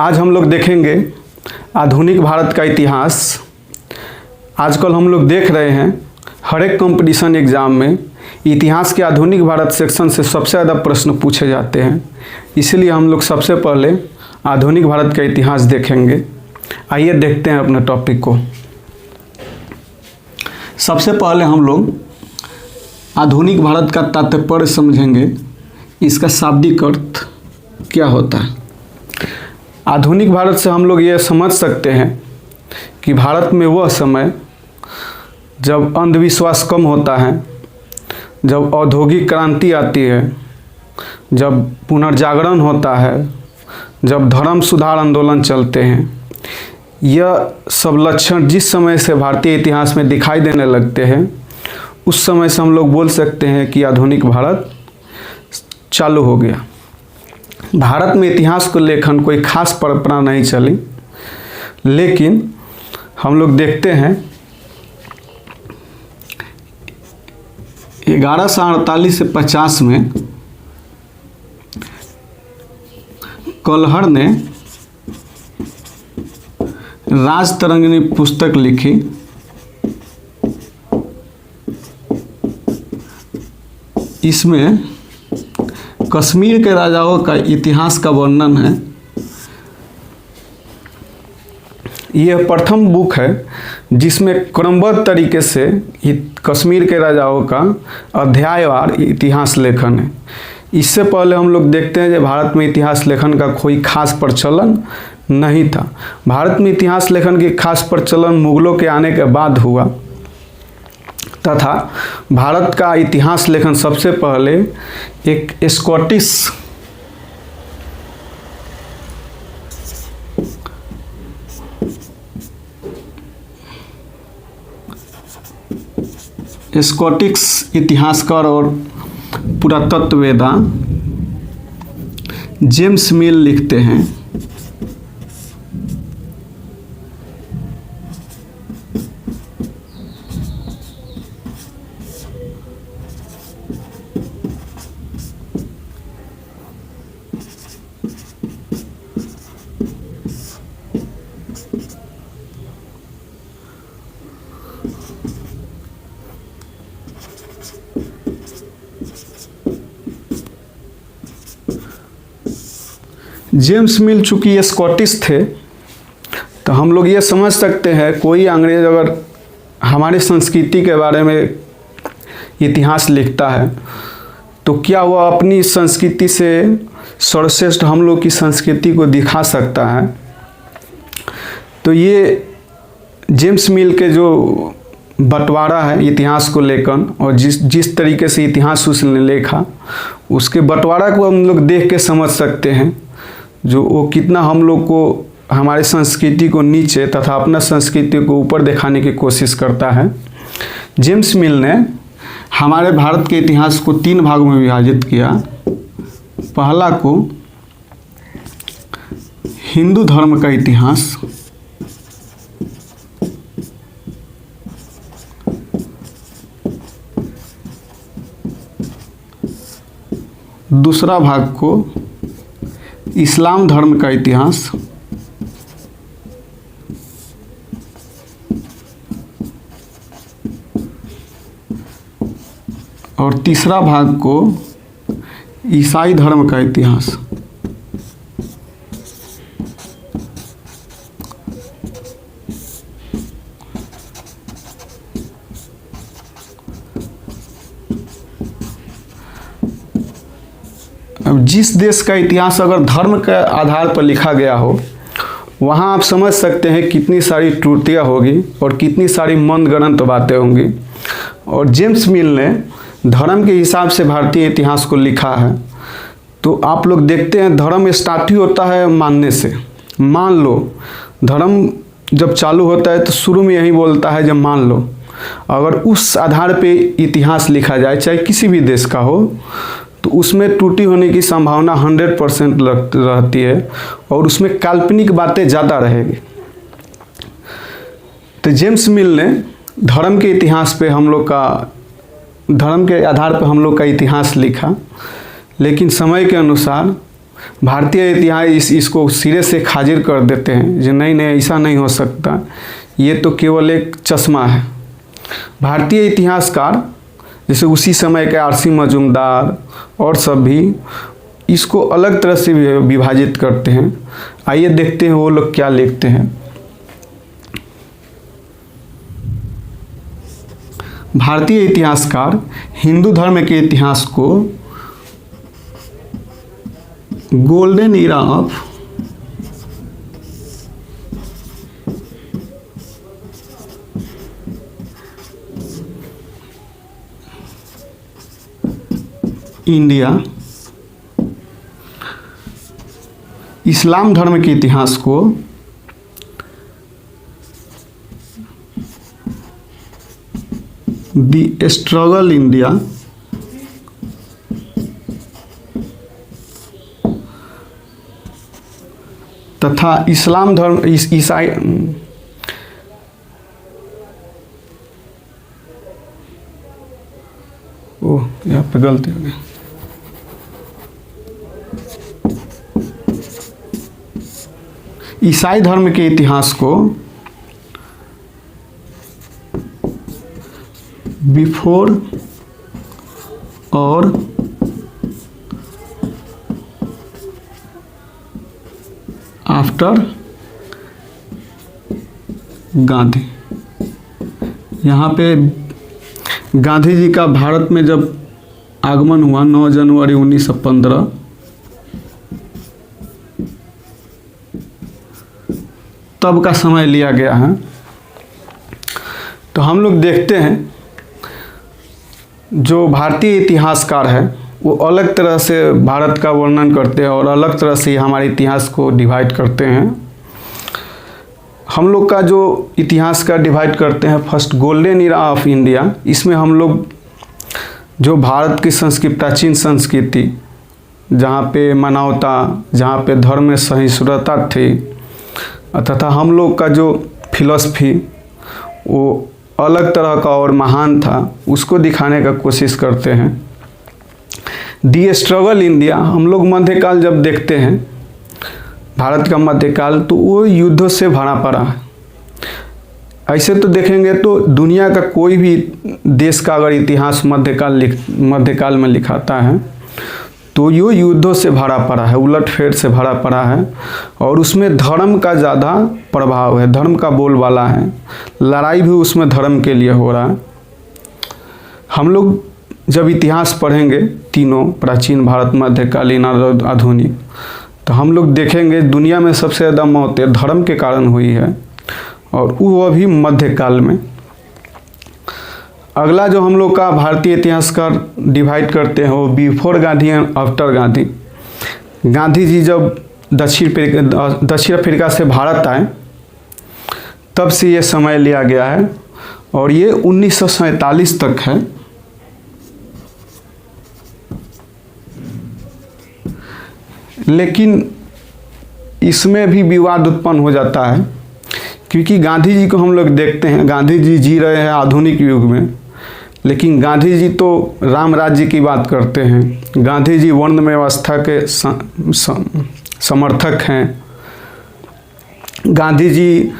आज हम लोग देखेंगे आधुनिक भारत का इतिहास। आजकल हम लोग देख रहे हैं हर एक कंपटीशन एग्ज़ाम में इतिहास के आधुनिक भारत सेक्शन से सबसे ज़्यादा प्रश्न पूछे जाते हैं। इसलिए हम लोग सबसे पहले आधुनिक भारत का इतिहास देखेंगे। आइए देखते हैं अपने टॉपिक को। सबसे पहले हम लोग आधुनिक भारत का तात्पर्य समझेंगे, इसका शाब्दिक अर्थ क्या होता है। आधुनिक भारत से हम लोग ये समझ सकते हैं कि भारत में वह समय जब अंधविश्वास कम होता है, जब औद्योगिक क्रांति आती है, जब पुनर्जागरण होता है, जब धर्म सुधार आंदोलन चलते हैं। यह सब लक्षण जिस समय से भारतीय इतिहास में दिखाई देने लगते हैं, उस समय से हम लोग बोल सकते हैं कि आधुनिक भारत चालू हो गया। भारत में इतिहास को लेखन कोई खास परंपरा नहीं चली, लेकिन हम लोग देखते हैं 1148 से 50 में कलहर ने राजतरंगिणी पुस्तक लिखी। इसमें कश्मीर के राजाओं का इतिहास का वर्णन है। यह प्रथम बुक है जिसमें क्रमबद्ध तरीके से कश्मीर के राजाओं का अध्यायवार इतिहास लेखन है। इससे पहले हम लोग देखते हैं कि भारत में इतिहास लेखन का कोई खास प्रचलन नहीं था। भारत में इतिहास लेखन की खास प्रचलन मुगलों के आने के बाद हुआ तथा भारत का इतिहास लेखन सबसे पहले एक स्कॉटिश इतिहासकार और पुरातत्ववेत्ता जेम्स मिल लिखते हैं। जेम्स मिल चूँकि ये स्कॉटिश थे, तो हम लोग ये समझ सकते हैं कोई अंग्रेज अगर हमारी संस्कृति के बारे में इतिहास लिखता है तो क्या वह अपनी संस्कृति से सर्वश्रेष्ठ हम लोग की संस्कृति को दिखा सकता है। तो ये जेम्स मिल के जो बंटवारा है इतिहास को लेकर और जिस तरीके से इतिहास उसने लिखा, उसके बंटवारा को हम लोग देख के समझ सकते हैं जो वो कितना हम लोग को हमारे संस्कृति को नीचे तथा अपना संस्कृति को ऊपर दिखाने की कोशिश करता है। जेम्स मिल ने हमारे भारत के इतिहास को 3 भागों में विभाजित किया। पहला को हिंदू धर्म का इतिहास, दूसरा भाग को इस्लाम धर्म का इतिहास, और तीसरा भाग को ईसाई धर्म का इतिहास। अब जिस देश का इतिहास अगर धर्म के आधार पर लिखा गया हो, वहाँ आप समझ सकते हैं कितनी सारी त्रुटियाँ होगी और कितनी सारी मनगढ़ंत बातें होंगी। और जेम्स मिल ने धर्म के हिसाब से भारतीय इतिहास को लिखा है। तो आप लोग देखते हैं धर्म स्टार्ट ही होता है मानने से। मान लो धर्म जब चालू होता है तो शुरू में यही बोलता है जब मान लो। अगर उस आधार पे इतिहास लिखा जाए, चाहे किसी भी देश का हो, तो उसमें त्रुटि होने की संभावना 100% रहती है और उसमें काल्पनिक बातें ज़्यादा रहेगी। तो जेम्स मिल ने धर्म के इतिहास पे धर्म के आधार पर हम लोग का इतिहास लिखा, लेकिन समय के अनुसार भारतीय इतिहास इसको सिरे से खारिज कर देते हैं, जो नहीं नहीं ऐसा नहीं हो सकता, ये तो केवल एक चश्मा है। भारतीय इतिहासकार जैसे उसी समय के आर सी मजूमदार और सब भी इसको अलग तरह से विभाजित करते हैं। आइए देखते हैं वो लोग क्या लिखते हैं। भारतीय इतिहासकार हिंदू धर्म के इतिहास को गोल्डन ईरा ऑफ इंडिया, इस्लाम धर्म के इतिहास को द स्ट्रगल इंडिया तथा इस्लाम धर्म ईसाई ओह यहाँ पे गलती हो गई। ईसाई धर्म के इतिहास को बिफोर और आफ्टर गांधी। यहाँ पे गांधी जी का भारत में जब आगमन हुआ 9 जनवरी 1915, तब का समय लिया गया है। तो हम लोग देखते हैं जो भारतीय इतिहासकार है वो अलग तरह से भारत का वर्णन करते हैं और अलग तरह से हमारे इतिहास को डिवाइड करते हैं। हम लोग का जो इतिहास का डिवाइड करते हैं, first golden era of India, इसमें हम लोग जो भारत की संस्कृति, प्राचीन संस्कृति, जहाँ पे मानवता, जहाँ पे धर्म में सहिष्णुता थी, तथा हम लोग का जो फिलॉसफी वो अलग तरह का और महान था, उसको दिखाने का कोशिश करते हैं। दी स्ट्रगल इंडिया, हम लोग मध्यकाल जब देखते हैं, भारत का मध्यकाल, तो वो युद्धों से भरा पड़ा है। ऐसे तो देखेंगे तो दुनिया का कोई भी देश का अगर इतिहास मध्यकाल में लिखाता है तो यो युद्धों से भरा पड़ा है, उलटफेर से भरा पड़ा है, और उसमें धर्म का ज़्यादा प्रभाव है, धर्म का बोलबाला है, लड़ाई भी उसमें धर्म के लिए हो रहा है। हम लोग जब इतिहास पढ़ेंगे, तीनों प्राचीन, भारत, मध्यकालीन और आधुनिक, तो हम लोग देखेंगे दुनिया में सबसे ज़्यादा मौतें धर्म के कारण हुई है, और वो भी मध्यकाल में। अगला जो हम लोग का भारतीय इतिहासकार डिवाइड करते हैं वो before Gandhi and after Gandhi. Gandhi ji जब दक्षिण अफ्रीका से भारत आए, तब से ये समय लिया गया है, और ये 1947 तक है। लेकिन इसमें भी विवाद उत्पन्न हो जाता है, क्योंकि गांधी जी को हम लोग देखते हैं, गांधी जी जी रहे हैं आधुनिक युग में, लेकिन गांधी जी तो राम राज्य की बात करते हैं। गांधी जी वर्ण व्यवस्था के समर्थक हैं। गांधी जी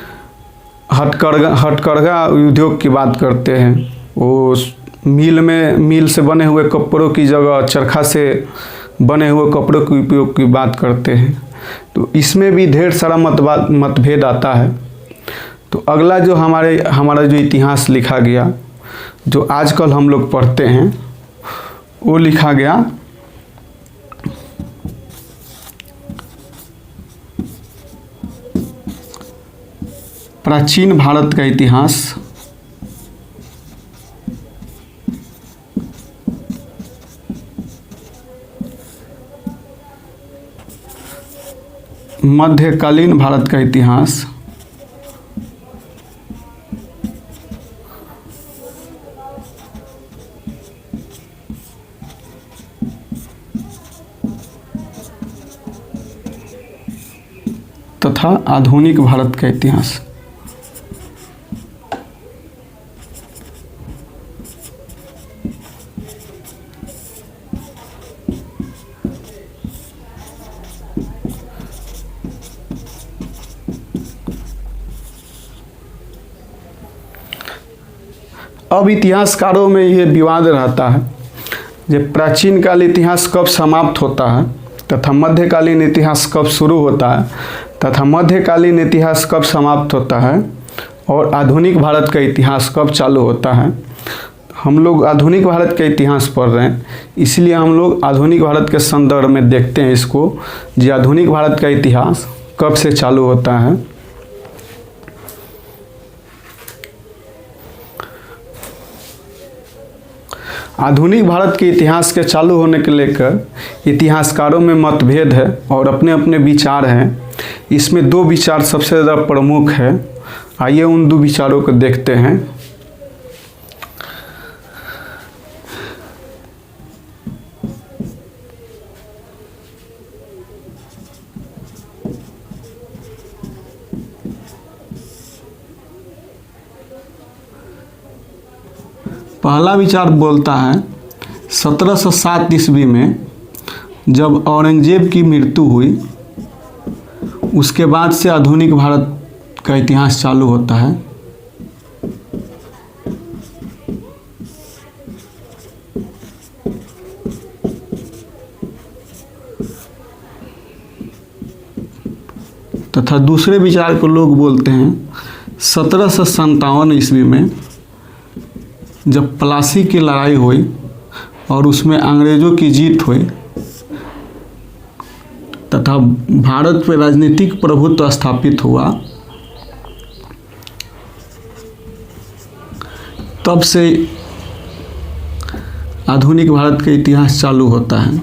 हथकरघा उद्योग की बात करते हैं। वो मिल से बने हुए कपड़ों की जगह चरखा से बने हुए कपड़ों के उपयोग की बात करते हैं। तो इसमें भी ढेर सारा मतभेद आता है। तो अगला जो हमारा जो इतिहास लिखा गया, जो आजकल हम लोग पढ़ते हैं, वो लिखा गया प्राचीन भारत का इतिहास, मध्यकालीन भारत का इतिहास, तथा आधुनिक भारत का इतिहास। अब इतिहासकारों में यह विवाद रहता है जब प्राचीन काल इतिहास कब समाप्त होता है तथा मध्यकालीन इतिहास कब शुरू होता है तथा मध्यकालीन इतिहास कब समाप्त होता है और आधुनिक भारत का इतिहास कब चालू होता है। हम लोग आधुनिक भारत का इतिहास पढ़ रहे हैं, इसलिए हम लोग आधुनिक भारत के संदर्भ में देखते हैं इसको, जी आधुनिक भारत का इतिहास कब से चालू होता है। आधुनिक भारत के इतिहास के चालू होने के लेकर इतिहासकारों में मतभेद है और अपने अपने विचार हैं। इसमें दो विचार सबसे ज़्यादा प्रमुख है। आइए उन दो विचारों को देखते हैं। पहला विचार बोलता है 1707 ईस्वी में जब औरंगजेब की मृत्यु हुई उसके बाद से आधुनिक भारत का इतिहास चालू होता है। तथा दूसरे विचार को लोग बोलते हैं 1757 ईस्वी में जब प्लासी की लड़ाई हुई और उसमें अंग्रेज़ों की जीत हुई तथा भारत पर राजनीतिक प्रभुत्व स्थापित हुआ, तब से आधुनिक भारत का इतिहास चालू होता है।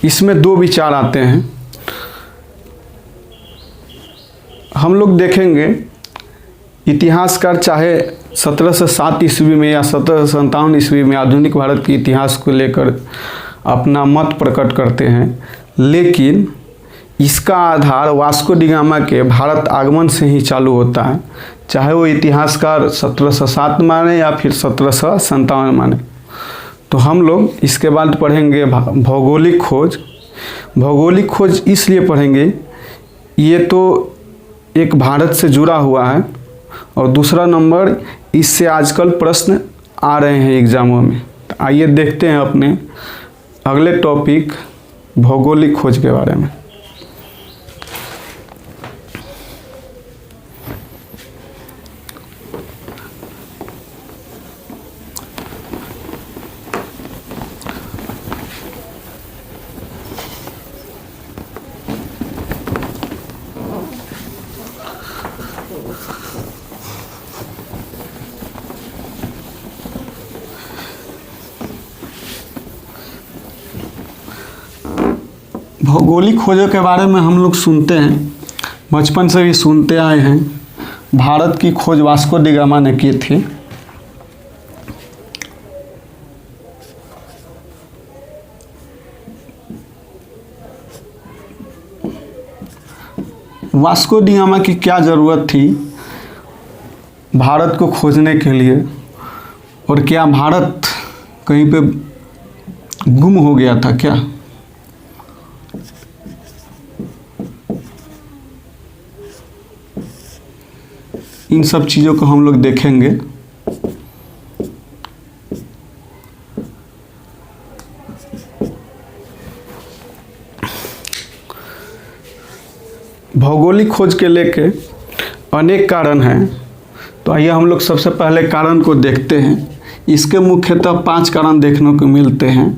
इसमें दो विचार आते हैं। हम लोग देखेंगे इतिहासकार चाहे 1707 ईस्वी में या 1757 ईस्वी में आधुनिक भारत के इतिहास को लेकर अपना मत प्रकट करते हैं, लेकिन इसका आधार वास्को डी गामा के भारत आगमन से ही चालू होता है, चाहे वो इतिहासकार 1707 माने या फिर 1757 माने। तो हम लोग इसके बाद पढ़ेंगे भौगोलिक खोज। भौगोलिक खोज इसलिए पढ़ेंगे, ये तो एक भारत से जुड़ा हुआ है और दूसरा नंबर इससे आजकल प्रश्न आ रहे हैं एग्जामों में। तो आइए देखते हैं अपने अगले टॉपिक भौगोलिक खोज के बारे में। भौगोलिक खोजों के बारे में हम लोग सुनते हैं, बचपन से भी सुनते आए हैं। भारत की खोज वास्को डी गामा ने की थी। वास्को डी गामा की क्या ज़रूरत थी भारत को खोजने के लिए, और क्या भारत कहीं पे गुम हो गया था क्या? इन सब चीज़ों को हम लोग देखेंगे। भौगोलिक खोज के लेके अनेक कारण हैं। तो आइए हम लोग सबसे पहले कारण को देखते हैं। इसके मुख्यतः 5 कारण देखने को मिलते हैं।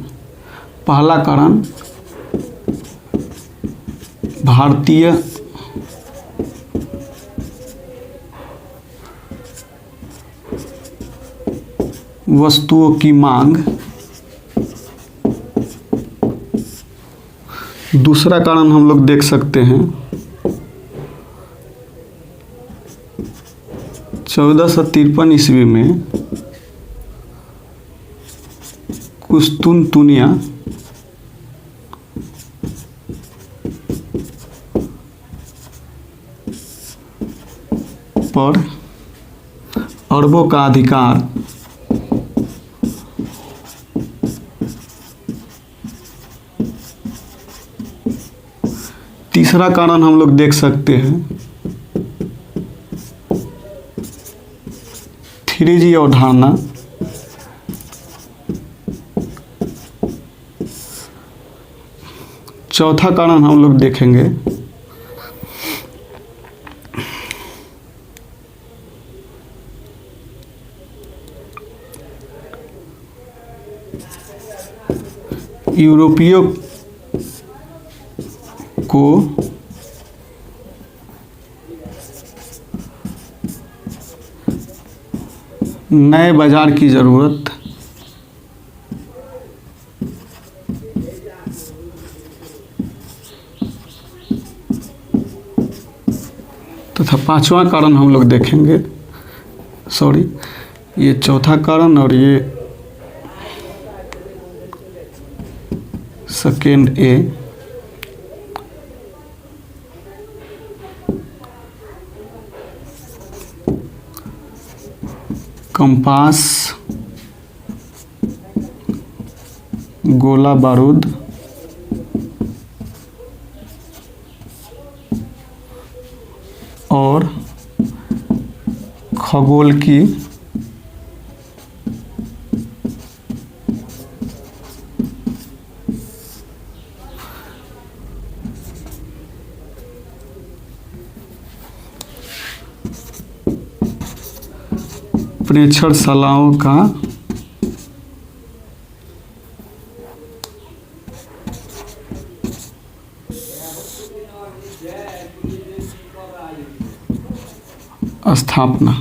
पहला कारण भारतीय वस्तुओं की मांग। दूसरा कारण हम लोग देख सकते हैं 1453 ईस्वी में कुस्तुनतुनिया पर अरबों का अधिकार। तीसरा कारण हम लोग देख सकते हैं फ्रिजीय अवधारणा चौथा कारण हम लोग देखेंगे यूरोपियों को नए बाजार की ज़रूरत तथा पांचवा कारण हम लोग देखेंगे, सॉरी, ये चौथा कारण और ये सेकेंड ए, कंपास, गोला बारूद, और खगोल की प्रयोगशालाओं का स्थापना।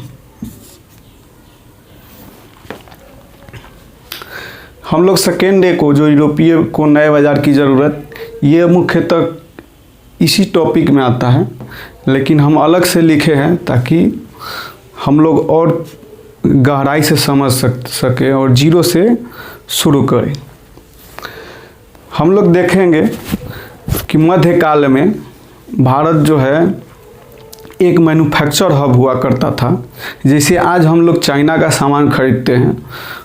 हम लोग सेकेंड डे को, जो यूरोपीय को नए बाजार की ज़रूरत, ये मुख्यतः इसी टॉपिक में आता है, लेकिन हम अलग से लिखे हैं ताकि हम लोग और गहराई से समझ सके और जीरो से शुरू करें। हम लोग देखेंगे कि मध्यकाल में भारत जो है एक मैन्युफैक्चर हब हुआ करता था। जैसे आज हम लोग चाइना का सामान खरीदते हैं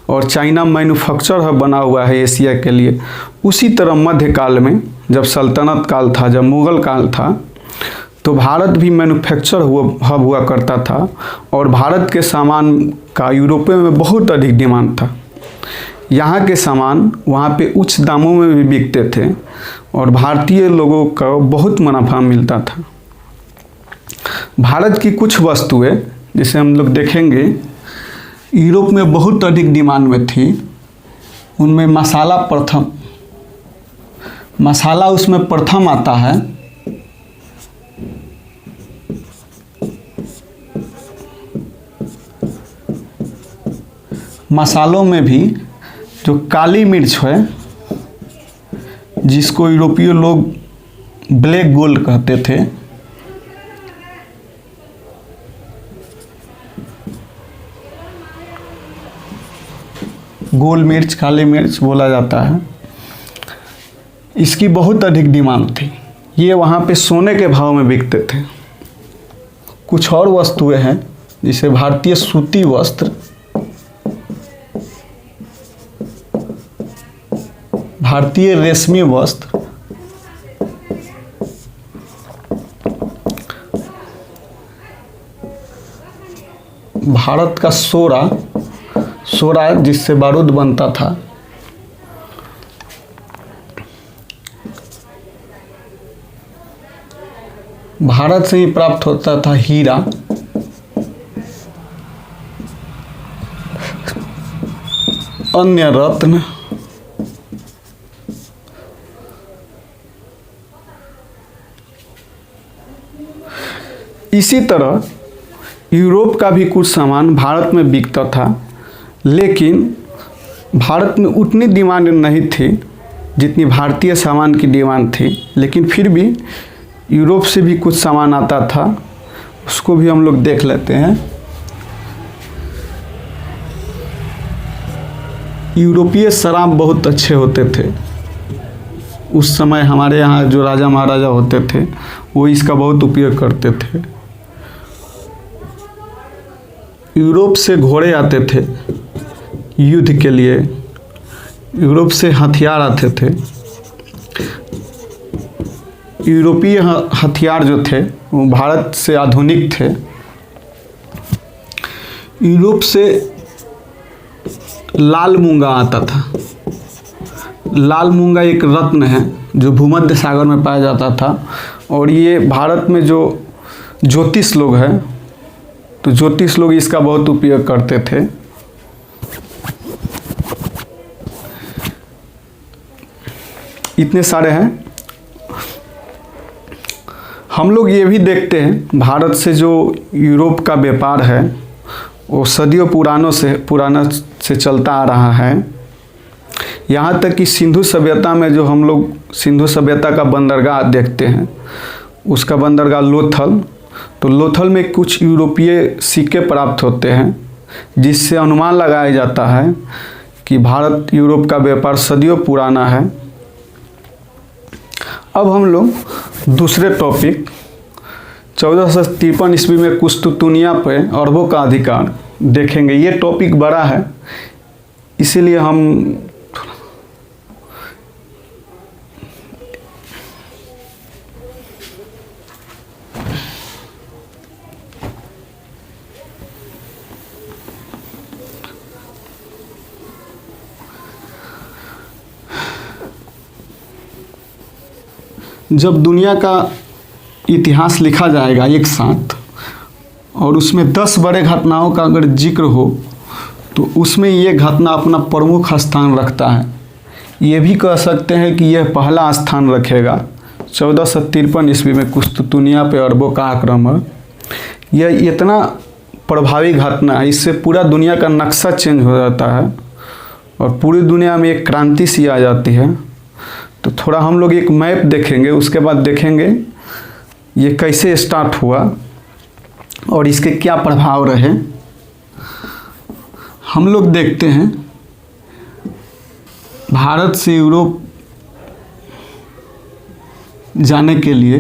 और चाइना मैन्युफैक्चर हब बना हुआ है एशिया के लिए, उसी तरह मध्यकाल में जब सल्तनत काल था, जब मुग़ल काल था, तो भारत भी मैन्युफैक्चर हब हुआ करता था और भारत के सामान का यूरोप में बहुत अधिक डिमांड था। यहाँ के सामान वहाँ पे उच्च दामों में भी बिकते थे और भारतीय लोगों को बहुत मुनाफा मिलता था। भारत की कुछ वस्तुएं, जिसे हम लोग देखेंगे, यूरोप में बहुत अधिक डिमांड में थी। उनमें मसाला उसमें प्रथम आता है। मसालों में भी जो काली मिर्च है, जिसको यूरोपीय लोग ब्लैक गोल्ड कहते थे, गोल मिर्च, काली मिर्च बोला जाता है, इसकी बहुत अधिक डिमांड थी। ये वहाँ पे सोने के भाव में बिकते थे। कुछ और वस्तुएं हैं, जैसे भारतीय सूती वस्त्र, भारतीय रेशमी वस्त्र, भारत का सोरा जिससे बारूद बनता था, भारत से ही प्राप्त होता था हीरा, अन्य रत्न, इसी तरह यूरोप का भी कुछ सामान भारत में बिकता था, लेकिन भारत में उतनी डिमांड नहीं थी जितनी भारतीय सामान की डिमांड थी। लेकिन फिर भी यूरोप से भी कुछ सामान आता था, उसको भी हम लोग देख लेते हैं। यूरोपीय शराब बहुत अच्छे होते थे। उस समय हमारे यहाँ जो राजा महाराजा होते थे वो इसका बहुत उपयोग करते थे। यूरोप से घोड़े आते थे युद्ध के लिए, यूरोप से हथियार आते थे। यूरोपीय हथियार जो थे वो भारत से आधुनिक थे। यूरोप से लाल मूंगा आता था। लाल मूंगा एक रत्न है जो भूमध्य सागर में पाया जाता था, और ये भारत में जो ज्योतिष लोग हैं तो ज्योतिष लोग इसका बहुत उपयोग करते थे। इतने सारे हैं। हम लोग ये भी देखते हैं भारत से जो यूरोप का व्यापार है वो सदियों पुराना से चलता आ रहा है। यहाँ तक कि सिंधु सभ्यता में जो हम लोग सिंधु सभ्यता का बंदरगाह देखते हैं, उसका बंदरगाह लोथल, तो लोथल में कुछ यूरोपीय सिक्के प्राप्त होते हैं, जिससे अनुमान लगाया जाता है कि भारत यूरोप का व्यापार सदियों पुराना है। अब हम लोग दूसरे टॉपिक 1453 ईस्वी में कुस्तुतुनिया पे अरबों का अधिकार देखेंगे। ये टॉपिक बड़ा है, इसीलिए हम जब दुनिया का इतिहास लिखा जाएगा एक साथ और उसमें 10 बड़े घटनाओं का अगर जिक्र हो तो उसमें ये घटना अपना प्रमुख स्थान रखता है। ये भी कह सकते हैं कि यह पहला स्थान रखेगा। 1453 ईस्वी में कुस्तुतुनिया पे अरबों का आक्रमण, यह इतना प्रभावी घटना है, इससे पूरा दुनिया का नक्शा चेंज हो जाता है और पूरी दुनिया में एक क्रांति सी आ जाती है। तो थोड़ा हम लोग एक मैप देखेंगे, उसके बाद देखेंगे ये कैसे स्टार्ट हुआ और इसके क्या प्रभाव रहे। हम लोग देखते हैं भारत से यूरोप जाने के लिए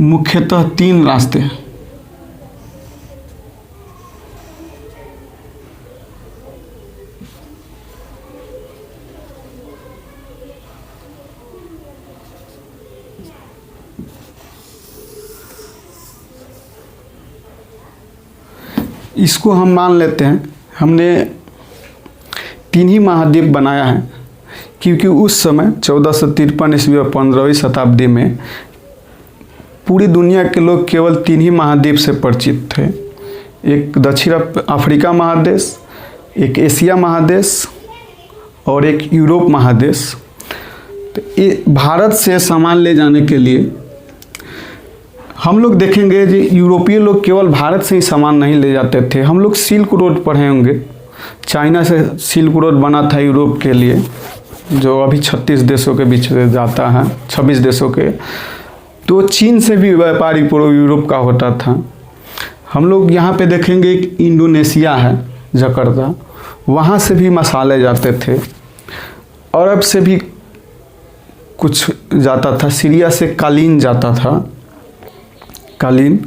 मुख्यतः 3 रास्ते हैं। इसको हम मान लेते हैं, हमने 3 ही महाद्वीप बनाया है, क्योंकि उस समय 1453 ईस्वी और 15वीं शताब्दी में पूरी दुनिया के लोग केवल 3 ही महाद्वीप से परिचित थे। एक दक्षिण अफ्रीका महादेश, एक एशिया महादेश और एक यूरोप महादेश। तो ये भारत से सामान ले जाने के लिए हम लोग देखेंगे कि यूरोपीय लोग केवल भारत से ही सामान नहीं ले जाते थे। हम लोग सिल्क रोड पढ़े होंगे, चाइना से सिल्क रोड बना था यूरोप के लिए, जो अभी 36 देशों के बीच में जाता है, 26 देशों के। तो चीन से भी व्यापारी पूर्व यूरोप का होता था। हम लोग यहाँ पे देखेंगे एक इंडोनेशिया है, जकार्ता, वहाँ से भी मसाले जाते थे। अरब से भी कुछ जाता था, सीरिया से कालीन जाता था, कालीन।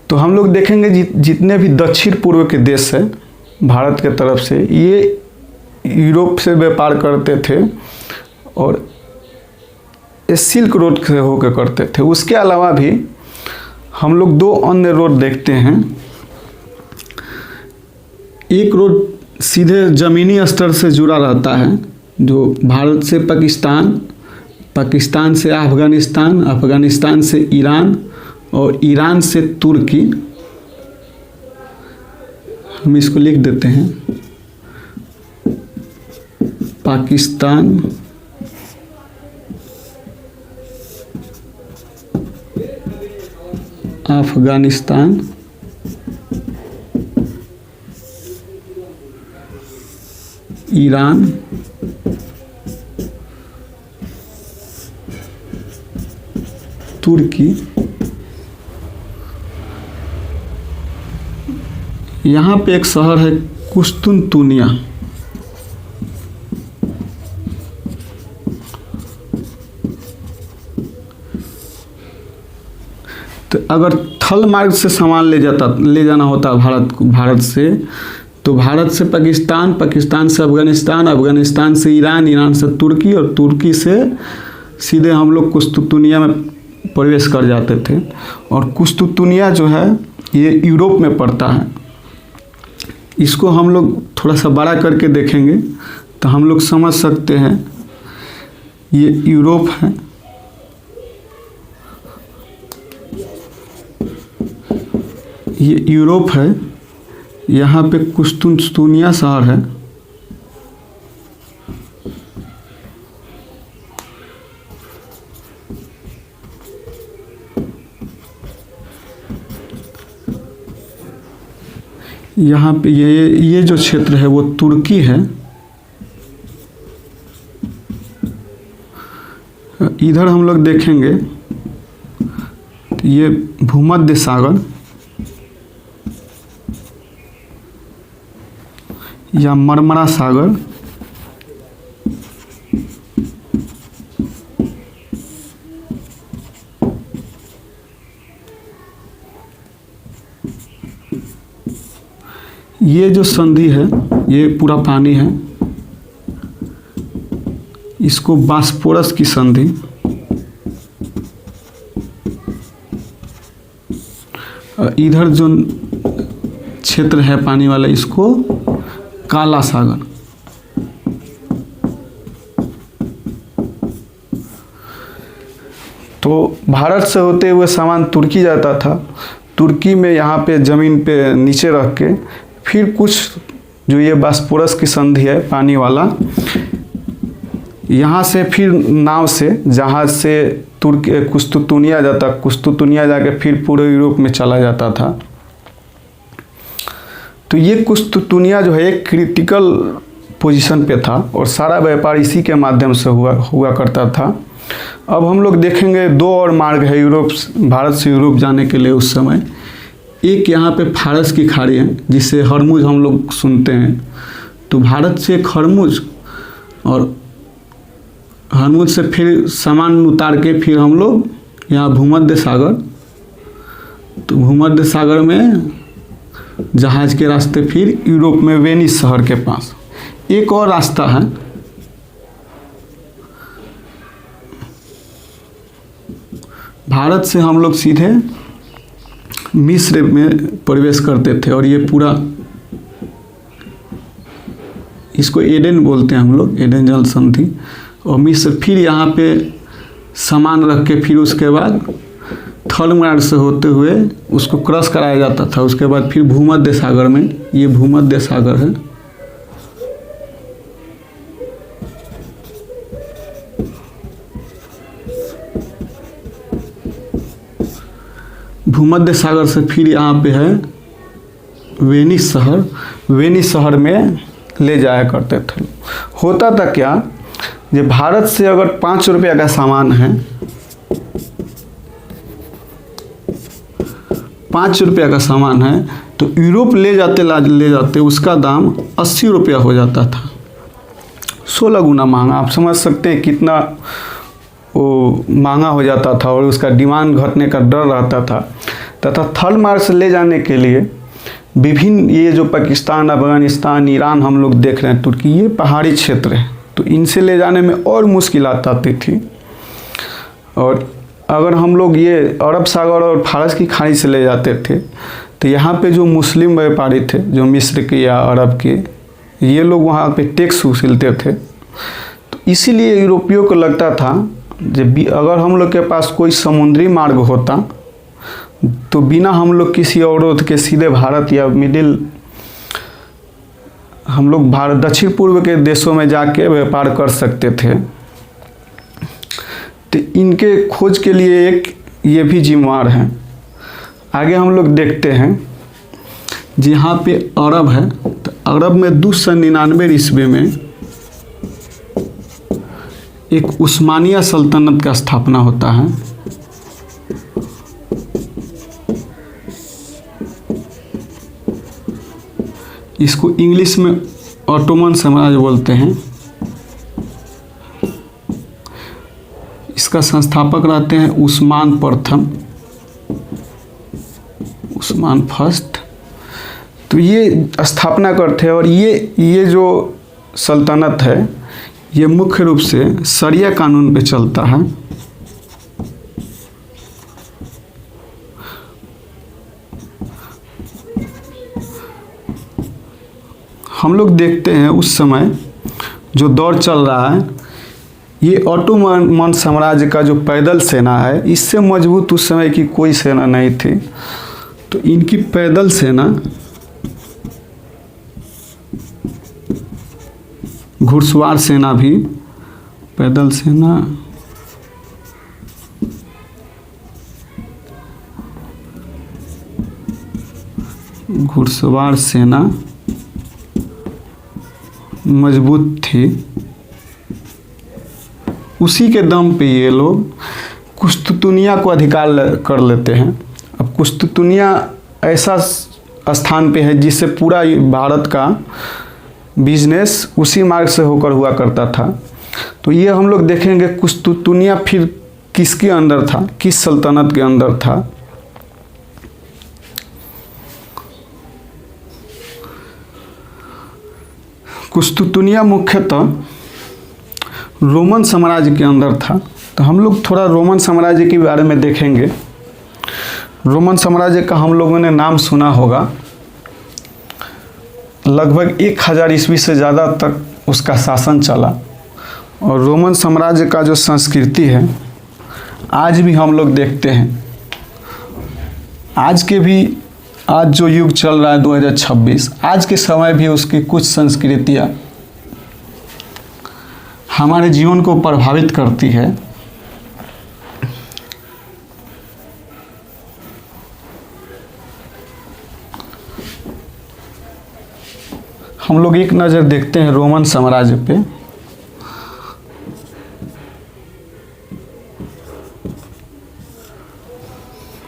तो हम लोग देखेंगे जितने भी दक्षिण पूर्व के देश हैं भारत के तरफ से, ये यूरोप से व्यापार करते थे और सिल्क रोड से होकर करते थे। उसके अलावा भी हम लोग 2 अन्य रोड देखते हैं। एक रोड सीधे ज़मीनी स्तर से जुड़ा रहता है, जो भारत से पाकिस्तान, पाकिस्तान से अफ़गानिस्तान, अफ़गानिस्तान से ईरान और ईरान से तुर्की। हम इसको लिख देते हैं, पाकिस्तान, अफ़गानिस्तान, ईरान, तुर्की। यहाँ पे एक शहर है कुस्तुनतुनिया। तो अगर थल मार्ग से सामान ले जाना होता भारत से, तो भारत से पाकिस्तान, पाकिस्तान से अफ़गानिस्तान, अफ़गानिस्तान से ईरान, ईरान से तुर्की और तुर्की से सीधे हम लोग कुस्तुतुनिया में प्रवेश कर जाते थे। और कुस्तुतुनिया जो है ये यूरोप में पड़ता है। इसको हम लोग थोड़ा सा बड़ा करके देखेंगे तो हम लोग समझ सकते हैं ये यूरोप है। ये यूरोप है, यहाँ पे कुस्तुतुनिया शहर है। यहाँ पे ये जो क्षेत्र है वो तुर्की है। इधर हम लोग देखेंगे तो ये भूमध्य सागर या मरमरा सागर, ये जो संधि है ये पूरा पानी है, इसको बास्पोरस की संधि। इधर जो क्षेत्र है पानी वाला इसको काला सागर। तो भारत से होते हुए सामान तुर्की जाता था। तुर्की में यहाँ पे ज़मीन पे नीचे रख के फिर कुछ जो ये बास्पोरस की संधि है पानी वाला, यहाँ से फिर नाव से जहाज से तुर्की कुस्तुतुनिया जाता, कुस्तुतुनिया जाके फिर पूरे यूरोप में चला जाता था। तो ये कुस्तुतुनिया जो है एक क्रिटिकल पोजीशन पे था और सारा व्यापार इसी के माध्यम से हुआ करता था। अब हम लोग देखेंगे दो और मार्ग है यूरोप, भारत से यूरोप जाने के लिए उस समय। एक यहाँ पे फारस की खाड़ी है जिसे हरमुज हम लोग सुनते हैं। तो भारत से एक हरमुज और हरमुज से फिर सामान उतार के फिर हम लोग यहाँ भूमध्य सागर, तो भूमध्य सागर में जहाज के रास्ते फिर यूरोप में वेनिस शहर के पास। एक और रास्ता है, भारत से हम लोग सीधे मिस्र में प्रवेश करते थे और ये पूरा इसको एडन बोलते हैं हम लोग, एडन जल संधि। और मिस्र फिर यहाँ पे सामान रख के फिर उसके बाद थर्ड मार्ग से होते हुए उसको क्रॉस कराया जाता था। उसके बाद फिर भूमध्य सागर में, ये भूमध्य सागर है। भूमध्य सागर से फिर यहाँ पे है वेनिस शहर। वेनिस शहर में ले जाया करते थे। होता था क्या, जब भारत से अगर 5 रुपया का सामान है, 5 रुपया का सामान है तो यूरोप ले जाते उसका दाम 80 रुपया हो जाता था। 16 गुना महंगा। आप समझ सकते हैं कितना वो महंगा हो जाता था और उसका डिमांड घटने का डर रहता था। तथा थर्ड मार्ग से ले जाने के लिए विभिन्न ये जो पाकिस्तान, अफगानिस्तान, ईरान हम लोग देख रहे हैं, तुर्की, ये पहाड़ी क्षेत्र है, तो इनसे ले जाने में और मुश्किलात आती थी। और अगर हम लोग ये अरब सागर और फारस की खाड़ी से ले जाते थे तो यहाँ पे जो मुस्लिम व्यापारी थे, जो मिस्र के या अरब के, ये लोग वहाँ पे टैक्स वसूलते थे। तो इसीलिए यूरोपियों को लगता था जब अगर हम लोग के पास कोई समुद्री मार्ग होता तो बिना हम लोग किसी अवरोध के सीधे भारत या हम लोग दक्षिण पूर्व के देशों में जाके व्यापार कर सकते थे। तो इनके खोज के लिए एक ये भी जिम्मेवार है। आगे हम लोग देखते हैं जहाँ पे अरब है, तो अरब में 299 ईस्वी में एक उस्मानिया सल्तनत का स्थापना होता है। इसको इंग्लिश में ऑटोमन साम्राज्य बोलते हैं। इसका संस्थापक रहते हैं उस्मान प्रथम, उस्मान फर्स्ट। तो ये स्थापना करते हैं और ये जो सल्तनत है ये मुख्य रूप से शरिया कानून पे चलता है। हम लोग देखते हैं उस समय जो दौर चल रहा है, ये ऑटोमन साम्राज्य का जो पैदल सेना है, इससे मजबूत उस समय की कोई सेना नहीं थी। तो इनकी पैदल सेना, घुड़सवार सेना भी, पैदल सेना, घुड़सवार सेना मजबूत थी। उसी के दम पे ये लोग कुस्तुतुनिया को अधिकार कर लेते हैं। अब कुस्तुतुनिया ऐसा स्थान पे है जिससे पूरा भारत का बिजनेस उसी मार्ग से होकर हुआ करता था। तो ये हम लोग देखेंगे कुस्तुतुनिया फिर किसके अंदर था, किस सल्तनत के अंदर था। कुस्तुतुनिया मुख्यतः रोमन साम्राज्य के अंदर था। तो हम लोग थोड़ा रोमन साम्राज्य के बारे में देखेंगे। रोमन साम्राज्य का हम लोगों ने नाम सुना होगा। लगभग 1000 ईस्वी से ज़्यादा तक उसका शासन चला। और रोमन साम्राज्य का जो संस्कृति है आज भी हम लोग देखते हैं। आज जो युग चल रहा है 2026, आज के समय भी उसकी कुछ संस्कृतियाँ हमारे जीवन को प्रभावित करती है। हम लोग एक नज़र देखते हैं रोमन साम्राज्य पे।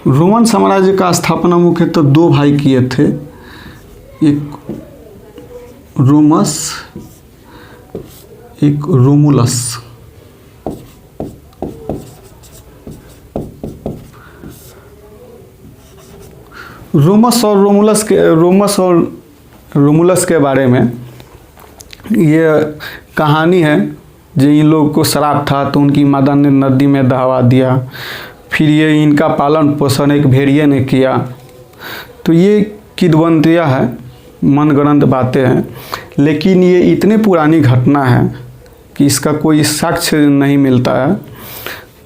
रोमन साम्राज्य का स्थापना मुख्यतः 2 भाई किए थे, एक रोमस, एक रोमुलस। रोमस और रोमुलस के बारे में ये कहानी है। जो इन लोगों को श्राप था तो उनकी माता ने नदी में दहवा दिया। फिर ये इनका पालन पोषण एक भेड़िए ने किया। तो ये किदवंतिया है, मनगढ़ंत बातें हैं, लेकिन ये इतनी पुरानी घटना है कि इसका कोई साक्ष्य नहीं मिलता है।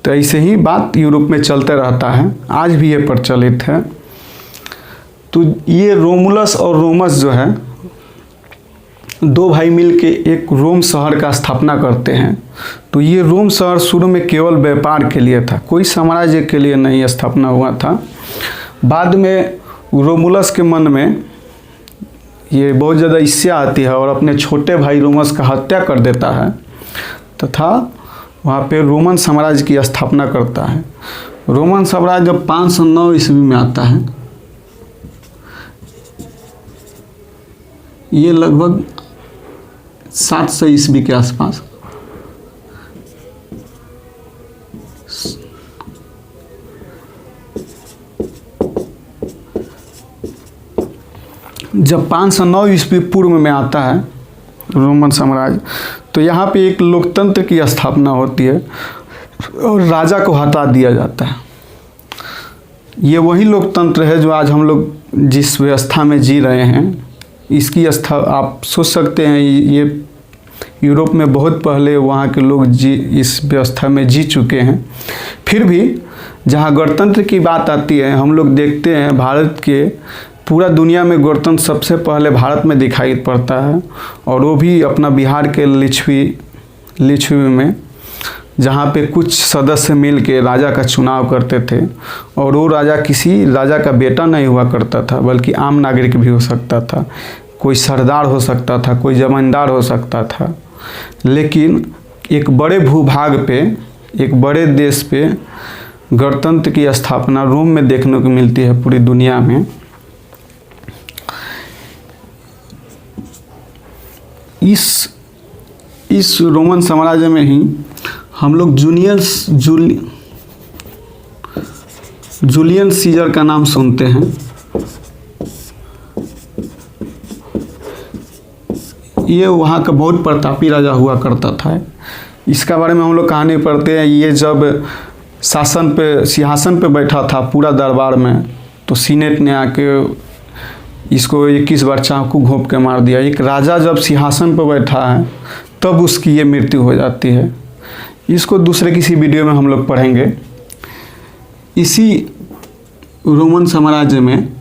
तो ऐसे ही बात यूरोप में चलते रहता है, आज भी ये प्रचलित है। तो ये रोमुलस और रोमस जो है 2 भाई मिलके एक रोम शहर का स्थापना करते हैं। तो ये रोम शहर शुरू में केवल व्यापार के लिए था, कोई साम्राज्य के लिए नहीं स्थापना हुआ था। बाद में रोमुलस के मन में ये बहुत ज़्यादा ईर्ष्या आती है और अपने छोटे भाई रोमस का हत्या कर देता है तथा वहाँ पे रोमन साम्राज्य की स्थापना करता है। रोमन साम्राज्य जब 509 ईस्वी में आता है, ये लगभग 700 ईस्वी के आसपास, जब 509 ईस्वी पूर्व में आता है रोमन साम्राज्य, तो यहाँ पे एक लोकतंत्र की स्थापना होती है और राजा को हटा दिया जाता है। ये वही लोकतंत्र है जो आज हम लोग जिस व्यवस्था में जी रहे हैं। इसकी आप सोच सकते हैं ये यूरोप में बहुत पहले वहाँ के लोग इस व्यवस्था में जी चुके हैं। फिर भी जहाँ गणतंत्र की बात आती है, हम लोग देखते हैं भारत के पूरा दुनिया में गणतंत्र सबसे पहले भारत में दिखाई पड़ता है, और वो भी अपना बिहार के लिच्छवी में, जहाँ पे कुछ सदस्य मिल के राजा का चुनाव करते थे। और वो राजा किसी राजा का बेटा नहीं हुआ करता था, बल्कि आम नागरिक भी हो सकता था, कोई सरदार हो सकता था, कोई जमींदार हो सकता था। लेकिन एक बड़े भूभाग पे, एक बड़े देश पे गणतंत्र की स्थापना रोम में देखने को मिलती है पूरी दुनिया में। इस रोमन साम्राज्य में ही हम लोग जूलियन सीजर का नाम सुनते हैं। ये वहाँ का बहुत प्रतापी राजा हुआ करता था। इसका बारे में हम लोग कहानी पढ़ते हैं। ये जब सिंहासन पे बैठा था पूरा दरबार में, तो सीनेट ने आके इसको 21 बार चाकू घोंप के मार दिया। एक राजा जब सिंहासन पर बैठा है तब उसकी ये मृत्यु हो जाती है। इसको दूसरे किसी वीडियो में हम लोग पढ़ेंगे। इसी रोमन साम्राज्य में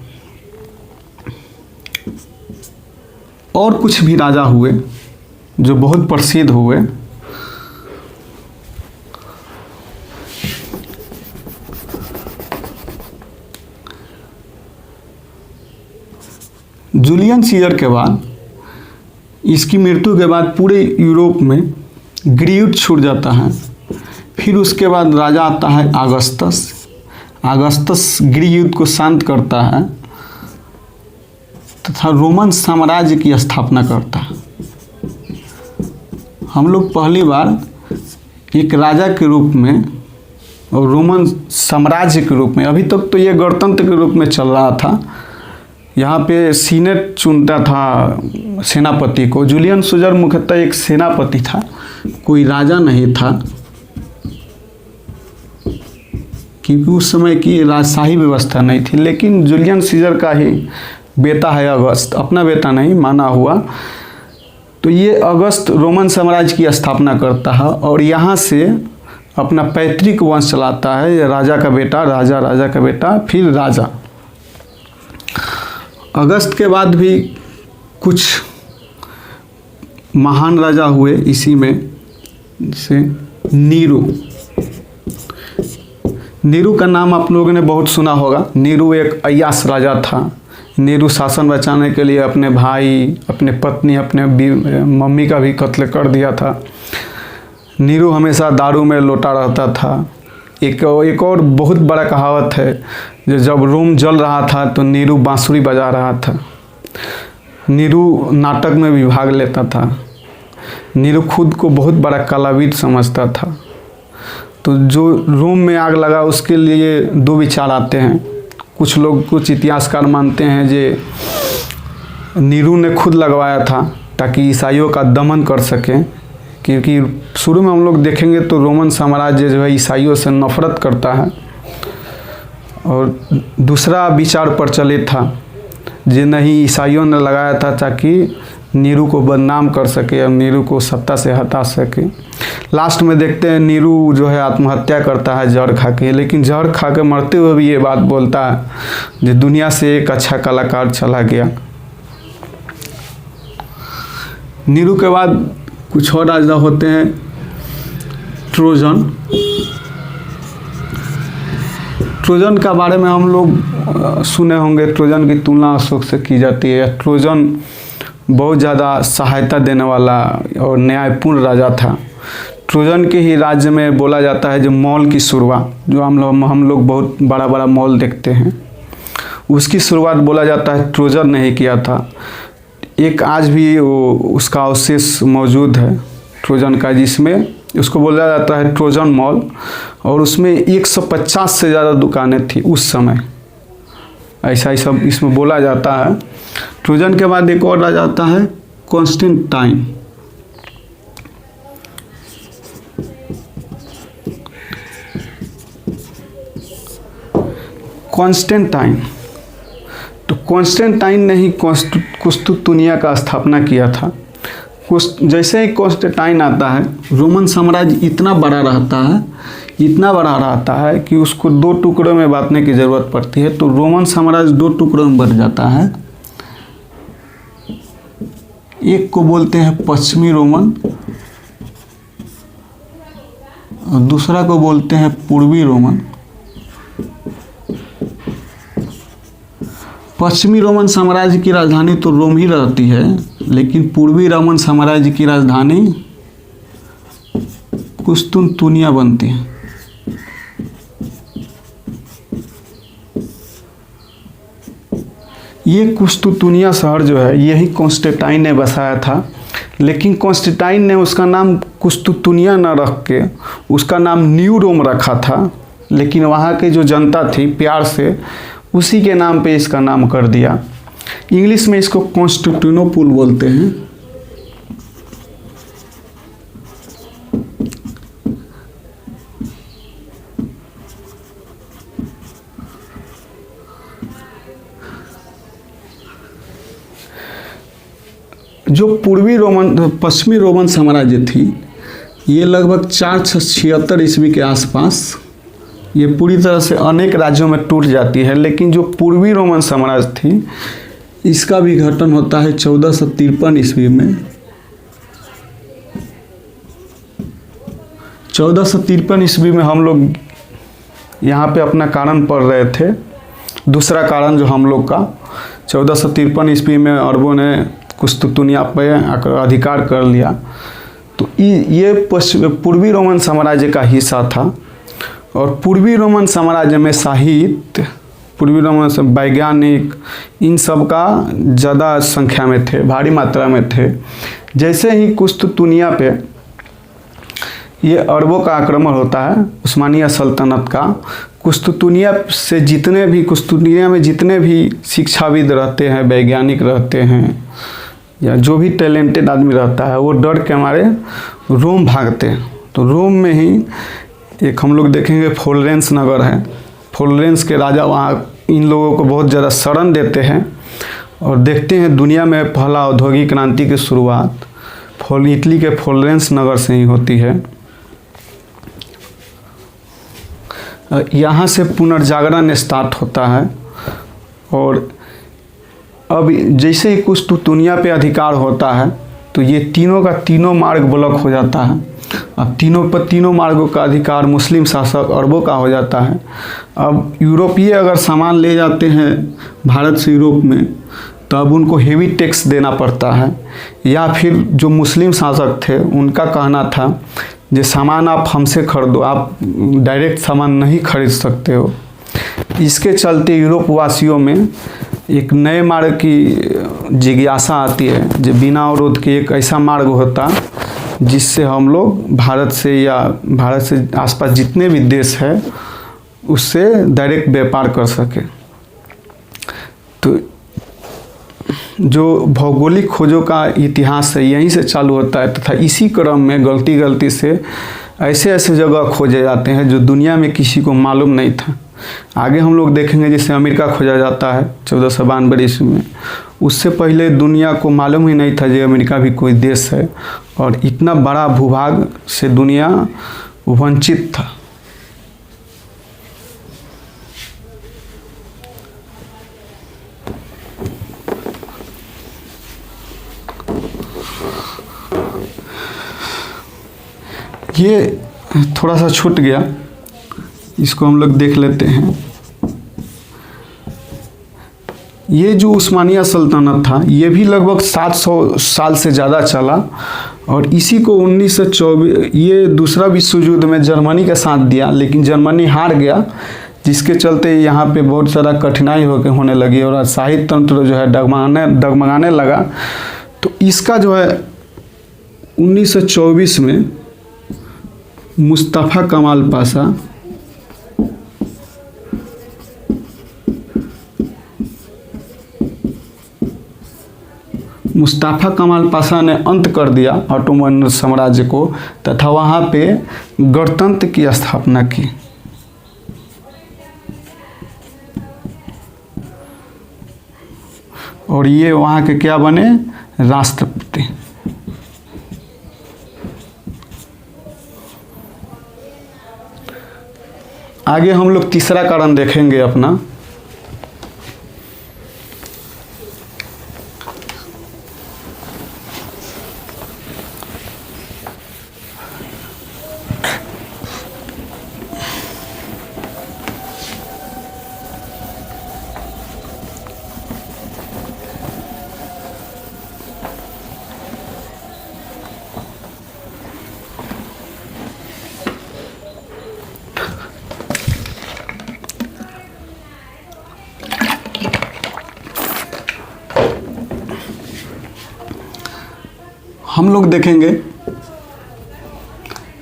और कुछ भी राजा हुए जो बहुत प्रसिद्ध हुए। जूलियन सीजर के बाद, इसकी मृत्यु के बाद पूरे यूरोप में गृहयुद्ध छूट जाता है। फिर उसके बाद राजा आता है अगस्तस गृहयुद्ध को शांत करता है तथा रोमन साम्राज्य की स्थापना करता है। हम लोग पहली बार एक राजा के रूप में और रोमन साम्राज्य के रूप में, अभी तक तो ये गणतंत्र के रूप में चल रहा था। यहाँ पे सीनेट चुनता था सेनापति को। जूलियन सीजर मुख्यतः एक सेनापति था, कोई राजा नहीं था, क्योंकि उस समय की राजशाही व्यवस्था नहीं थी। लेकिन जूलियन सीजर का ही बेटा है अगस्त, अपना बेटा नहीं माना हुआ। तो ये अगस्त रोमन साम्राज्य की स्थापना करता है और यहाँ से अपना पैतृक वंश चलाता है। राजा का बेटा, राजा का बेटा, फिर राजा। अगस्त के बाद भी कुछ महान राजा हुए इसी में, जैसे नीरू का नाम आप लोगों ने बहुत सुना होगा। नीरू एक अय्याश राजा था। नीरू शासन बचाने के लिए अपने भाई, अपने पत्नी, अपने मम्मी का भी कत्ल कर दिया था। नीरू हमेशा दारू में लोटा रहता था। एक और बहुत बड़ा कहावत है, जो जब रोम जल रहा था तो नीरू बांसुरी बजा रहा था। नीरू नाटक में भी भाग लेता था। नीरू खुद को बहुत बड़ा कलाविद समझता था। तो जो रोम में आग लगा उसके लिए दो विचार आते हैं। कुछ इतिहासकार मानते हैं जे नीरू ने खुद लगवाया था ताकि ईसाइयों का दमन कर सके, क्योंकि शुरू में हम लोग देखेंगे तो रोमन साम्राज्य जो है ईसाइयों से नफरत करता है। और दूसरा विचार प्रचलित था जे नहीं, ईसाइयों ने लगाया था ताकि नीरू को बदनाम कर सके और नीरू को सत्ता से हटा सके। लास्ट में देखते हैं नीरू जो है आत्महत्या करता है जहर खा के। लेकिन जहर खा के मरते हुए भी ये बात बोलता है जो दुनिया से एक अच्छा कलाकार चला गया। नीरू के बाद कुछ और राजा होते हैं। ट्रोजन का बारे में हम लोग सुने होंगे। ट्रोजन की तुलना अशोक से की जाती है। ट्रोजन बहुत ज़्यादा सहायता देने वाला और न्यायपूर्ण राजा था। ट्रोजन के ही राज्य में बोला जाता है जो मॉल की शुरुआत, जो हम लोग बहुत बड़ा बड़ा मॉल देखते हैं, उसकी शुरुआत बोला जाता है ट्रोजन ने ही किया था। एक आज भी उसका अवशेष मौजूद है ट्रोजन का, जिसमें उसको बोला जाता है ट्रोजन मॉल। और उसमें 150 से ज़्यादा दुकानें थी उस समय। ऐसा ही सब इसमें बोला जाता है। ट्रोजन के बाद एक और राजा आता है कॉन्स्टेंटाइन। तो कॉन्स्टेंटाइन ने ही कुस्तुतुनिया का स्थापना किया था। जैसे ही कॉन्स्टेंटाइन आता है, रोमन साम्राज्य इतना बड़ा रहता है कि उसको दो टुकड़ों में बांटने की ज़रूरत पड़ती है। तो रोमन साम्राज्य दो टुकड़ों में बंट जाता है। एक को बोलते हैं पश्चिमी रोमन और दूसरा को बोलते हैं पूर्वी रोमन। पश्चिमी रोमन साम्राज्य की राजधानी तो रोम ही रहती है, लेकिन पूर्वी रोमन साम्राज्य की राजधानी कुस्तुनतुनिया बनती है। ये कुस्तुनतुनिया शहर जो है यही कॉन्स्टेंटाइन ने बसाया था। लेकिन कॉन्स्टेंटाइन ने उसका नाम कुस्तुनतुनिया न रख के उसका नाम न्यू रोम रखा था। लेकिन वहाँ की जो जनता थी प्यार से उसी के नाम पे इसका नाम कर दिया। इंग्लिश में इसको कॉन्स्टेंटिनोपल बोलते हैं। जो पश्चिमी रोमन साम्राज्य थी, ये लगभग 476 ईस्वी के आसपास ये पूरी तरह से अनेक राज्यों में टूट जाती है। लेकिन जो पूर्वी रोमन साम्राज्य थी, इसका विघटन होता है 1453 ईस्वी में। 1453 ईस्वी में हम लोग यहाँ पे अपना कारण पढ़ रहे थे। दूसरा कारण जो हम लोग का 1453 ईस्वी में अरबों ने कुस्तुतुनिया पे अधिकार कर लिया। तो ये पूर्वी रोमन साम्राज्य का हिस्सा था। और पूर्वी रोमन साम्राज्य में साहित्य, पूर्वी रोमन से वैज्ञानिक, इन सब का ज़्यादा संख्या में थे, भारी मात्रा में थे। जैसे ही कुस्तुतुनिया पे ये अरबों का आक्रमण होता है, उस्मानिया सल्तनत का, कुस्तुतुनिया में जितने भी शिक्षाविद रहते हैं, वैज्ञानिक रहते हैं, या जो भी टैलेंटेड आदमी रहता है, वो डर के मारे रोम भागते हैं। तो रोम में ही एक हम लोग देखेंगे फ्लोरेंस नगर है। फ्लोरेंस के राजा वहाँ इन लोगों को बहुत ज़्यादा शरण देते हैं और देखते हैं दुनिया में पहला औद्योगिक क्रांति की शुरुआत इटली के फ्लोरेंस नगर से ही होती है। यहाँ से पुनर्जागरण स्टार्ट होता है। और अब जैसे ही कुस्तुतुनिया पे अधिकार होता है, तो ये तीनों का तीनों मार्ग ब्लॉक हो जाता है। अब तीनों मार्गों का अधिकार मुस्लिम शासक अरबों का हो जाता है। अब यूरोपीय अगर सामान ले जाते हैं भारत से यूरोप में, तो अब उनको हेवी टैक्स देना पड़ता है। या फिर जो मुस्लिम शासक थे, उनका कहना था जो सामान आप हमसे खरीदो, आप डायरेक्ट सामान नहीं खरीद सकते हो। इसके चलते यूरोप वासियों में एक नए मार्ग की जिज्ञासा आती है, जो बिना अवरोध के एक ऐसा मार्ग होता जिससे हम लोग भारत से या भारत से आसपास जितने भी देश है उससे डायरेक्ट व्यापार कर सके। तो जो भौगोलिक खोजों का इतिहास है यहीं से चालू होता है, तथा इसी क्रम में गलती से ऐसे जगह खोजे जाते हैं जो दुनिया में किसी को मालूम नहीं था। आगे हम लोग देखेंगे जैसे अमेरिका खोजा जाता है 1492 ईस्वी में। उससे पहले दुनिया को मालूम ही नहीं था कि अमेरिका भी कोई देश है, और इतना बड़ा भूभाग से दुनिया वंचित था। ये थोड़ा सा छूट गया, इसको हम लोग देख लेते हैं। ये जो उस्मानिया सल्तनत था, ये भी लगभग 700 साल से ज़्यादा चला। और इसी को 1924 ये दूसरा विश्व युद्ध में जर्मनी के साथ दिया, लेकिन जर्मनी हार गया, जिसके चलते यहाँ पे बहुत सारा कठिनाई होने लगी और शाही तंत्र जो है डगमगाने लगा। तो इसका जो है 1924 में मुस्तफ़ा कमाल पाशा ने अंत कर दिया ऑटोमन साम्राज्य को, तथा वहाँ पे गणतंत्र की स्थापना की। और ये वहाँ के क्या बने? राष्ट्रपति। आगे हम लोग तीसरा कारण देखेंगे अपना। हम लोग देखेंगे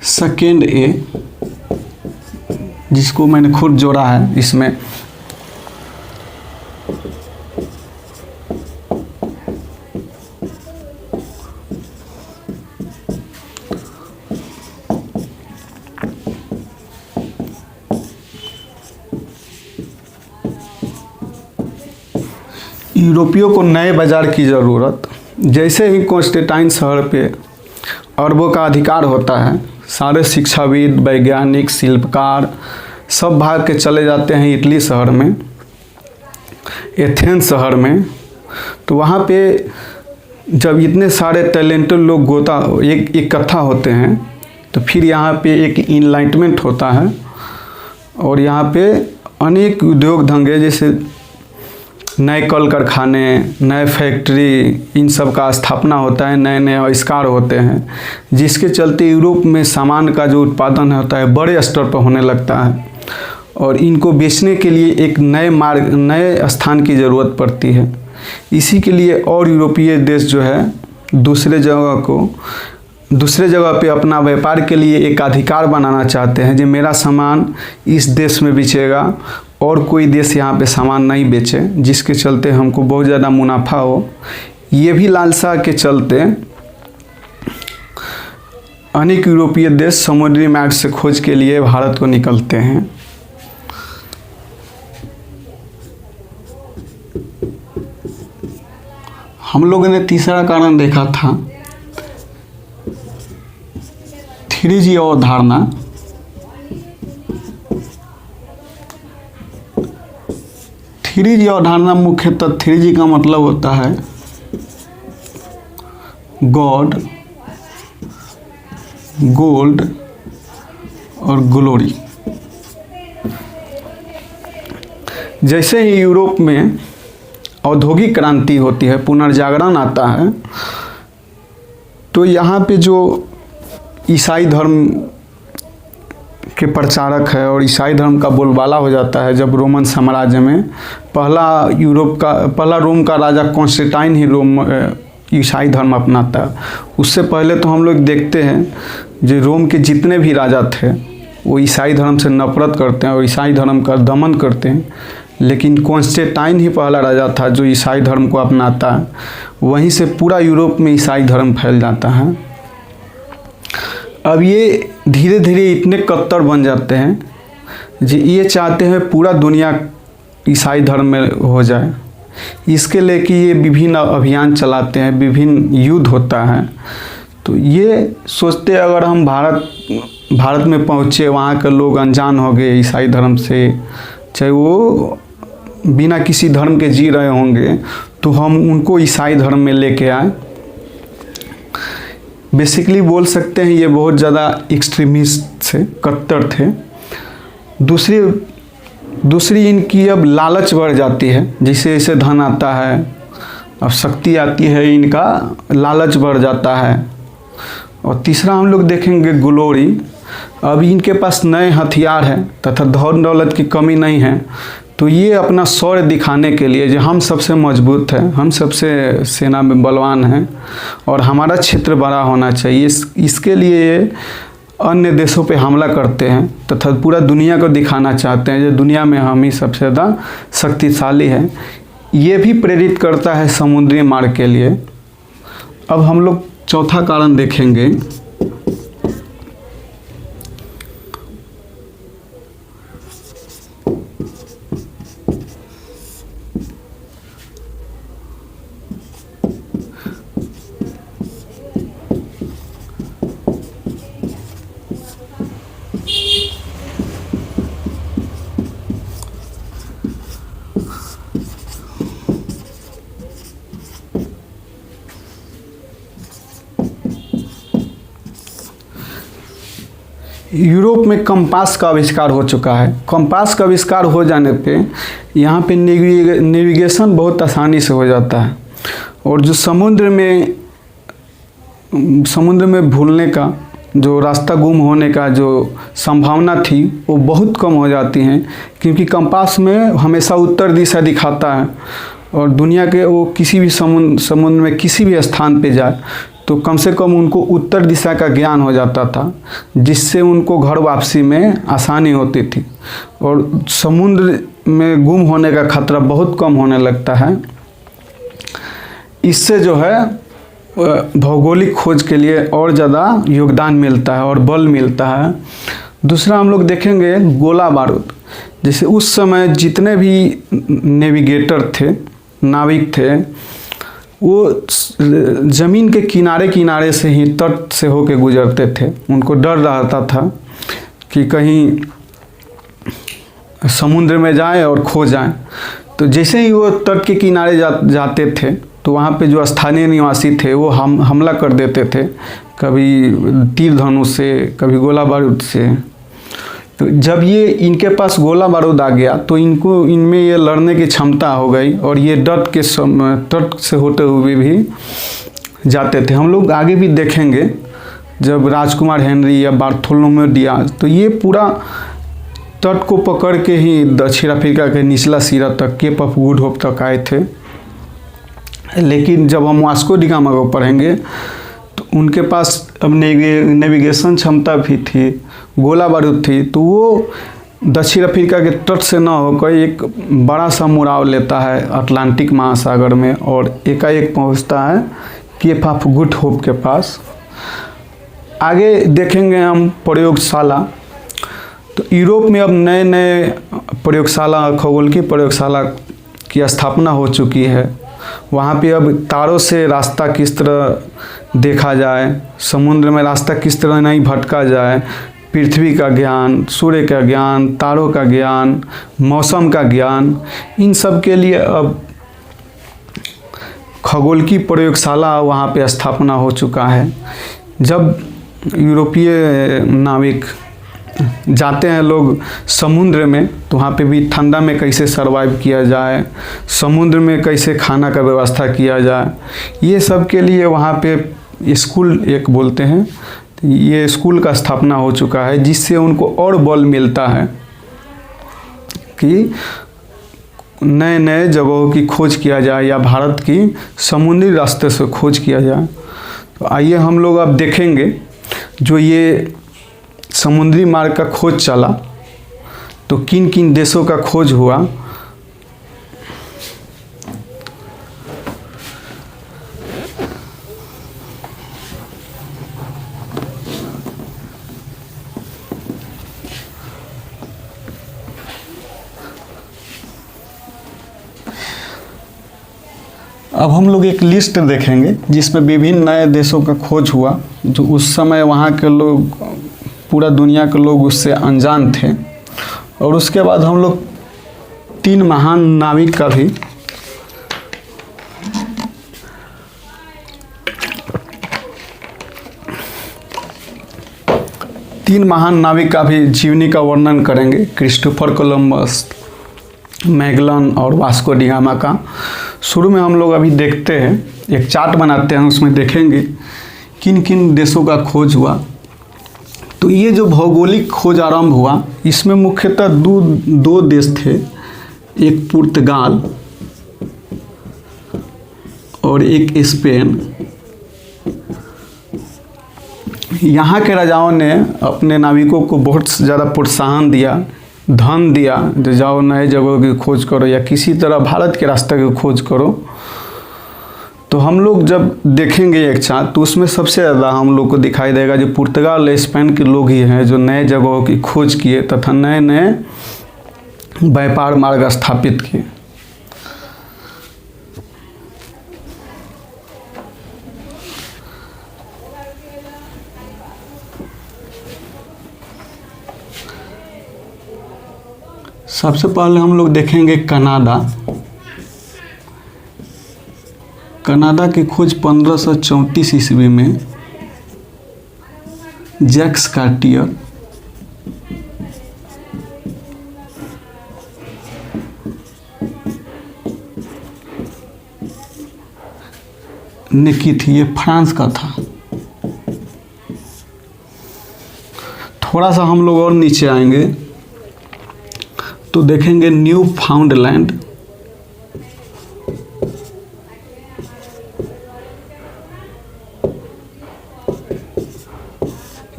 सेकेंड ए, जिसको मैंने खुद जोड़ा है इसमें। यूरोपियों को नए बाजार की ज़रूरत, जैसे ही कॉन्स्टेंटाइन शहर पे अरबों का अधिकार होता है, सारे शिक्षाविद, वैज्ञानिक, शिल्पकार सब भाग के चले जाते हैं इटली शहर में, एथेंस शहर में। तो वहाँ पे जब इतने सारे टैलेंटेड लोग एक इकट्ठा होते हैं, तो फिर यहाँ पे एक इनलाइटमेंट होता है और यहाँ पे अनेक उद्योग धंधे, जैसे नए कल कारखाने, नए फैक्ट्री, इन सब का स्थापना होता है, नए नए आविष्कार होते हैं, जिसके चलते यूरोप में सामान का जो उत्पादन होता है बड़े स्तर पर होने लगता है और इनको बेचने के लिए एक नए स्थान की ज़रूरत पड़ती है। इसी के लिए और यूरोपीय देश जो है दूसरे जगह पे अपना व्यापार के लिए एक अधिकार बनाना चाहते हैं, जो मेरा सामान इस देश में बिचेगा और कोई देश यहाँ पे सामान नहीं बेचे, जिसके चलते हमको बहुत ज़्यादा मुनाफा हो। ये भी लालसा के चलते अनेक यूरोपीय देश समुद्री मार्ग से खोज के लिए भारत को निकलते हैं। हम लोगों ने तीसरा कारण देखा था 3G अवधारणा। 3G अवधारणा मुख्यतः 3G का मतलब होता है गॉड, गोल्ड और ग्लोरी। जैसे ही यूरोप में औद्योगिक क्रांति होती है, पुनर्जागरण आता है, तो यहाँ पे जो ईसाई धर्म के प्रचारक है और ईसाई धर्म का बोलबाला हो जाता है। जब रोमन साम्राज्य में पहला रोम का राजा कॉन्स्टेंटाइन ही ईसाई धर्म अपनाता है। उससे पहले तो हम लोग देखते हैं जो रोम के जितने भी राजा थे वो ईसाई धर्म से नफरत करते हैं और ईसाई धर्म का दमन करते हैं, लेकिन कॉन्स्टेंटाइन ही पहला राजा था जो ईसाई धर्म को अपनाता है। वहीं से पूरा यूरोप में ईसाई धर्म फैल जाता है। अब ये धीरे धीरे इतने कट्टर बन जाते हैं जो ये चाहते हैं पूरा दुनिया ईसाई धर्म में हो जाए। इसके लिए कि ये विभिन्न अभियान चलाते हैं, विभिन्न युद्ध होता है। तो ये सोचते अगर हम भारत में पहुँचे, वहाँ के लोग अनजान हो गए ईसाई धर्म से, चाहे वो बिना किसी धर्म के जी रहे होंगे, तो हम उनको ईसाई धर्म में लेके आए। बेसिकली बोल सकते हैं ये बहुत ज़्यादा एक्सट्रीमिस्ट थे, कट्टर थे। दूसरी इनकी अब लालच बढ़ जाती है। जैसे जैसे धन आता है, अब शक्ति आती है, इनका लालच बढ़ जाता है। और तीसरा हम लोग देखेंगे ग्लोरी। अब इनके पास नए हथियार हैं तथा धन दौलत की कमी नहीं है, तो ये अपना शौर्य दिखाने के लिए जो हम सबसे मजबूत हैं, हम सबसे सेना में बलवान हैं और हमारा क्षेत्र बड़ा होना चाहिए, इसके लिए ये अन्य देशों पे हमला करते हैं तथा पूरा दुनिया को दिखाना चाहते हैं जो दुनिया में हम ही सबसे ज़्यादा शक्तिशाली हैं। ये भी प्रेरित करता है समुद्री मार्ग के लिए। अब हम लोग चौथा कारण देखेंगे। यूरोप में कंपास का आविष्कार हो चुका है। कंपास का आविष्कार हो जाने पे यहाँ पे नेविगेशन बहुत आसानी से हो जाता है और जो समुद्र में भूलने का, जो रास्ता गुम होने का जो संभावना थी वो बहुत कम हो जाती हैं, क्योंकि कंपास में हमेशा उत्तर दिशा दिखाता है और दुनिया के वो किसी भी समुद्र में किसी भी स्थान पे जाए तो कम से कम उनको उत्तर दिशा का ज्ञान हो जाता था, जिससे उनको घर वापसी में आसानी होती थी और समुद्र में गुम होने का खतरा बहुत कम होने लगता है। इससे जो है भौगोलिक खोज के लिए और ज़्यादा योगदान मिलता है और बल मिलता है। दूसरा हम लोग देखेंगे गोला बारूद। जैसे उस समय जितने भी नेविगेटर थे, नाविक थे, वो ज़मीन के किनारे किनारे से ही तट से होके गुजरते थे। उनको डर रहता था कि कहीं समुद्र में जाएं और खो जाएं। तो जैसे ही वो तट के किनारे जाते थे तो वहाँ पे जो स्थानीय निवासी थे वो हमला कर देते थे, कभी तीर धनुष से, कभी गोला बारूद से। तो जब ये इनके पास गोला बारूद आ गया तो इनमें ये लड़ने की क्षमता हो गई और ये तट से होते हुए भी जाते थे। हम लोग आगे भी देखेंगे जब राजकुमार हेनरी या बार्थोलोमेव डियाज, तो ये पूरा तट को पकड़ के ही दक्षिण अफ्रीका के निचला सिरा तक, केप ऑफ गुड होप तक आए थे। लेकिन जब हम वास्को डी गामा को पढ़ेंगे तो उनके पास अब नेविगेशन क्षमता भी थी, गोला बारूद थी, तो वो दक्षिण अफ्रीका के तट से न होकर एक बड़ा सा मुड़ाव लेता है अटलांटिक महासागर में और एकाएक पहुंचता है केप ऑफ गुड होप के पास। आगे देखेंगे हम प्रयोगशाला। तो यूरोप में अब नए नए प्रयोगशाला, खगोल की प्रयोगशाला की स्थापना हो चुकी है। वहाँ पे अब तारों से रास्ता किस तरह देखा जाए, समुद्र में रास्ता किस तरह नहीं भटका जाए, पृथ्वी का ज्ञान, सूर्य का ज्ञान, तारों का ज्ञान, मौसम का ज्ञान, इन सब के लिए अब खगोल की प्रयोगशाला वहाँ पे स्थापना हो चुका है। जब यूरोपीय नाविक जाते हैं लोग समुद्र में तो वहाँ पे भी ठंडा में कैसे सरवाइव किया जाए, समुद्र में कैसे खाना का व्यवस्था किया जाए, ये सब के लिए वहाँ पे स्कूल एक बोलते हैं, ये स्कूल का स्थापना हो चुका है, जिससे उनको और बल मिलता है कि नए नए जगहों की खोज किया जाए या भारत की समुद्री रास्ते से खोज किया जाए। तो आइए हम लोग अब देखेंगे जो ये समुद्री मार्ग का खोज चला तो किन किन देशों का खोज हुआ। अब हम लोग एक लिस्ट देखेंगे जिसमें विभिन्न नए देशों का खोज हुआ, जो उस समय वहाँ के लोग, पूरा दुनिया के लोग उससे अनजान थे। और उसके बाद हम लोग 3 महान नाविक का भी जीवनी का वर्णन करेंगे, क्रिस्टोफर कोलंबस, मैगलन और वास्को डी गामा का। शुरू में हम लोग अभी देखते हैं, एक चार्ट बनाते हैं, उसमें देखेंगे किन किन देशों का खोज हुआ। तो ये जो भौगोलिक खोज आरंभ हुआ, इसमें मुख्यतः दो देश थे, एक पुर्तगाल और एक स्पेन। यहाँ के राजाओं ने अपने नाविकों को बहुत ज़्यादा प्रोत्साहन दिया, धन दिया, जो जाओ नए जगहों की खोज करो या किसी तरह भारत के रास्ते की खोज करो। तो हम लोग जब देखेंगे एक चार्ट तो उसमें सबसे ज़्यादा हम लोग को दिखाई देगा जो पुर्तगाल, स्पेन के लोग ही हैं जो नए जगहों की खोज किए तथा नए नए व्यापार मार्ग स्थापित किए। सबसे पहले हम लोग देखेंगे कनाडा। कनाडा की खोज 1534 ईस्वी में जैक्स कार्टियर ने की थी। ये फ्रांस का था। थोड़ा सा हम लोग और नीचे आएंगे तो देखेंगे न्यू फाउंडलैंड।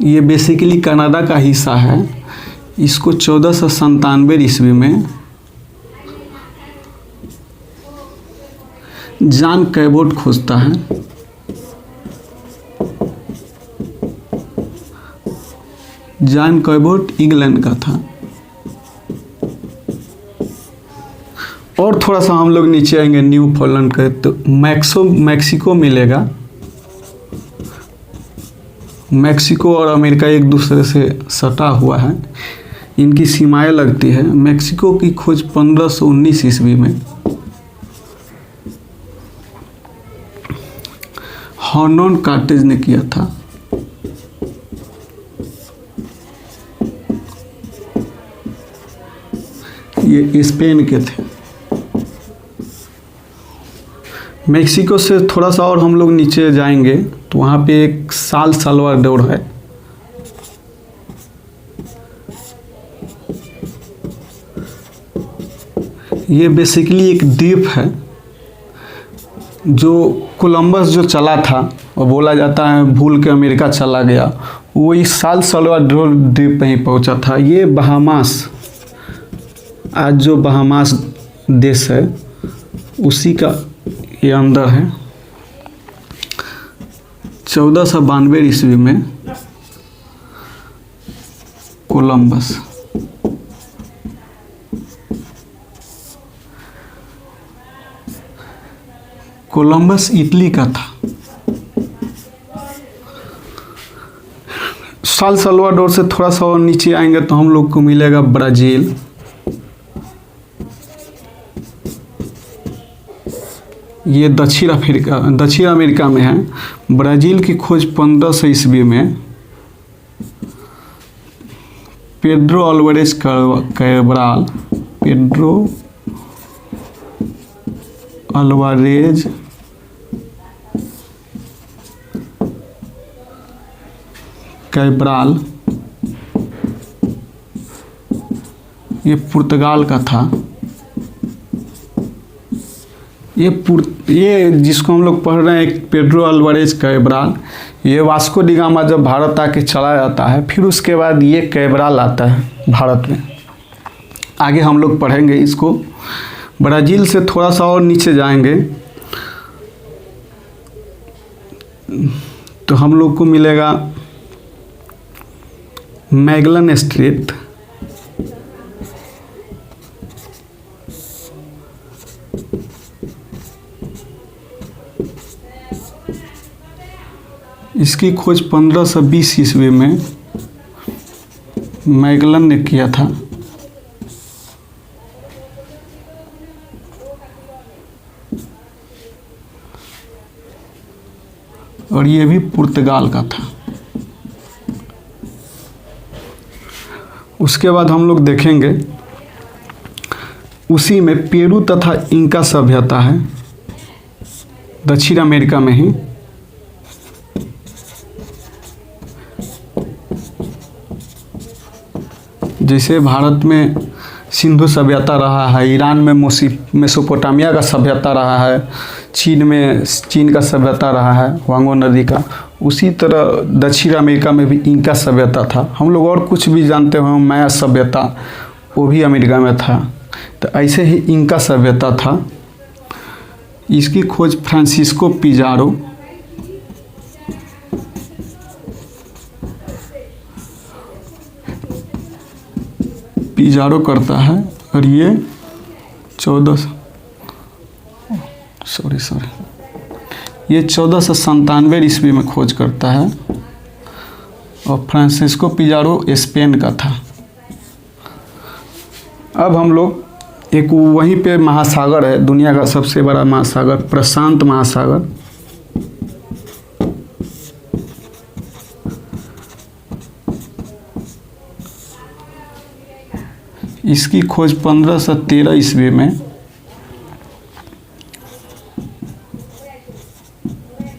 ये बेसिकली कनाडा का हिस्सा है। इसको 1497 ईस्वी में जॉन कैबोट खोजता है। जॉन कैबोट इंग्लैंड का था और थोड़ा सा हम लोग नीचे आएंगे न्यू फॉलैंड के, तो मैक्सिको मिलेगा। मैक्सिको और अमेरिका एक दूसरे से सटा हुआ है, इनकी सीमाएं लगती है। मैक्सिको की खोज 1519 ईस्वी में हर्नन कार्टेज ने किया था। ये स्पेन के थे। मैक्सिको से थोड़ा सा और हम लोग नीचे जाएंगे तो वहाँ पे एक साल साल्वाडोर है। ये बेसिकली एक द्वीप है जो कोलंबस जो चला था और बोला जाता है भूल के अमेरिका चला गया, वो इस साल साल्वाडोर द्वीप पे ही पहुंचा था। ये बहामास, आज जो बहामास देश है उसी का ये अंदर है। 1492 ईस्वी में कोलंबस इटली का था। साल साल्वाडोर से थोड़ा सा और नीचे आएंगे तो हम लोग को मिलेगा ब्राज़ील। ये दक्षिण अमेरिका में है। ब्राज़ील की खोज 1500 ईस्वी में पेड्रो अल्वारेज कैब्राल ये पुर्तगाल का था। ये जिसको हम लोग पढ़ रहे हैं पेड्रो अल्वारेज कैब्राल, ये वास्को डी गामा जब भारत आके चला जाता है, फिर उसके बाद ये कैब्राल आता है भारत में। आगे हम लोग पढ़ेंगे इसको। ब्राज़ील से थोड़ा सा और नीचे जाएंगे तो हम लोग को मिलेगा मैगलन स्ट्रेट। इसकी खोज 1520 ईस्वी में मैगलन ने किया था। और ये भी पुर्तगाल का था। उसके बाद हम लोग देखेंगे उसी में पेरू तथा इंका सभ्यता है, दक्षिण अमेरिका में ही। जैसे भारत में सिंधु सभ्यता रहा है, ईरान में मेसोपोटामिया का सभ्यता रहा है, चीन का सभ्यता रहा है वांगो नदी का, उसी तरह दक्षिण अमेरिका में भी इंका सभ्यता था। हम लोग और कुछ भी जानते हो, माया सभ्यता, वो भी अमेरिका में था। तो ऐसे ही इंका सभ्यता था। इसकी खोज फ्रांसिस्को पिजारो करता है। और ये 1497 ईस्वी में खोज करता है। और फ्रांसिस्को पिजारो स्पेन का था। अब हम लोग एक वहीं पे महासागर है, दुनिया का सबसे बड़ा महासागर, प्रशांत महासागर। इसकी खोज 1513 ईस्वी में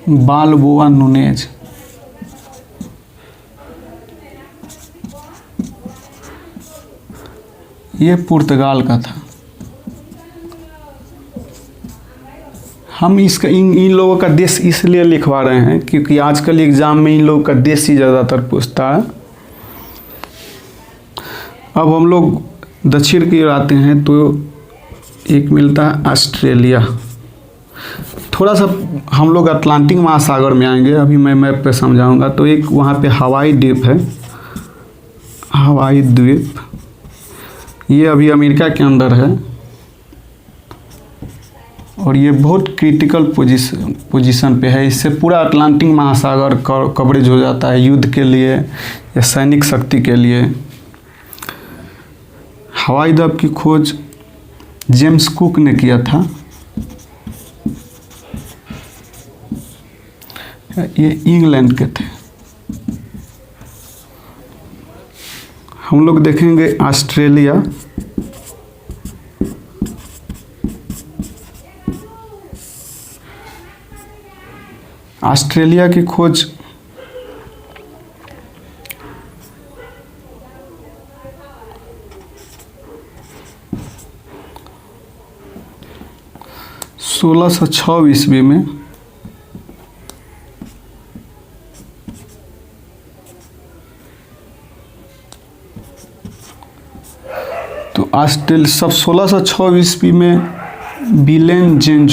बालबोआ नुनेज, ये पुर्तगाल का था। हम इसका इन लोगों का देश इसलिए लिखवा रहे हैं क्योंकि आजकल एग्जाम में इन लोगों का देश ही ज़्यादातर पूछता है। अब हम लोग दक्षिण की ओर आते हैं तो एक मिलता है ऑस्ट्रेलिया। थोड़ा सा हम लोग अटलांटिक महासागर में आएंगे, अभी मैं मैप पे समझाऊंगा। तो एक वहाँ पे हवाई द्वीप है, हवाई द्वीप, ये अभी अमेरिका के अंदर है। और ये बहुत क्रिटिकल पोजीशन पे है। इससे पूरा अटलांटिक महासागर कवरेज हो जाता है युद्ध के लिए या सैनिक शक्ति के लिए। हवाई दब की खोज जेम्स कुक ने किया था। ये इंग्लैंड के थे। हम लोग देखेंगे ऑस्ट्रेलिया। ऑस्ट्रेलिया की खोज सोलह सौ 6 ईस्वी में तो सब 1606 ईस्वी में विलेम जेन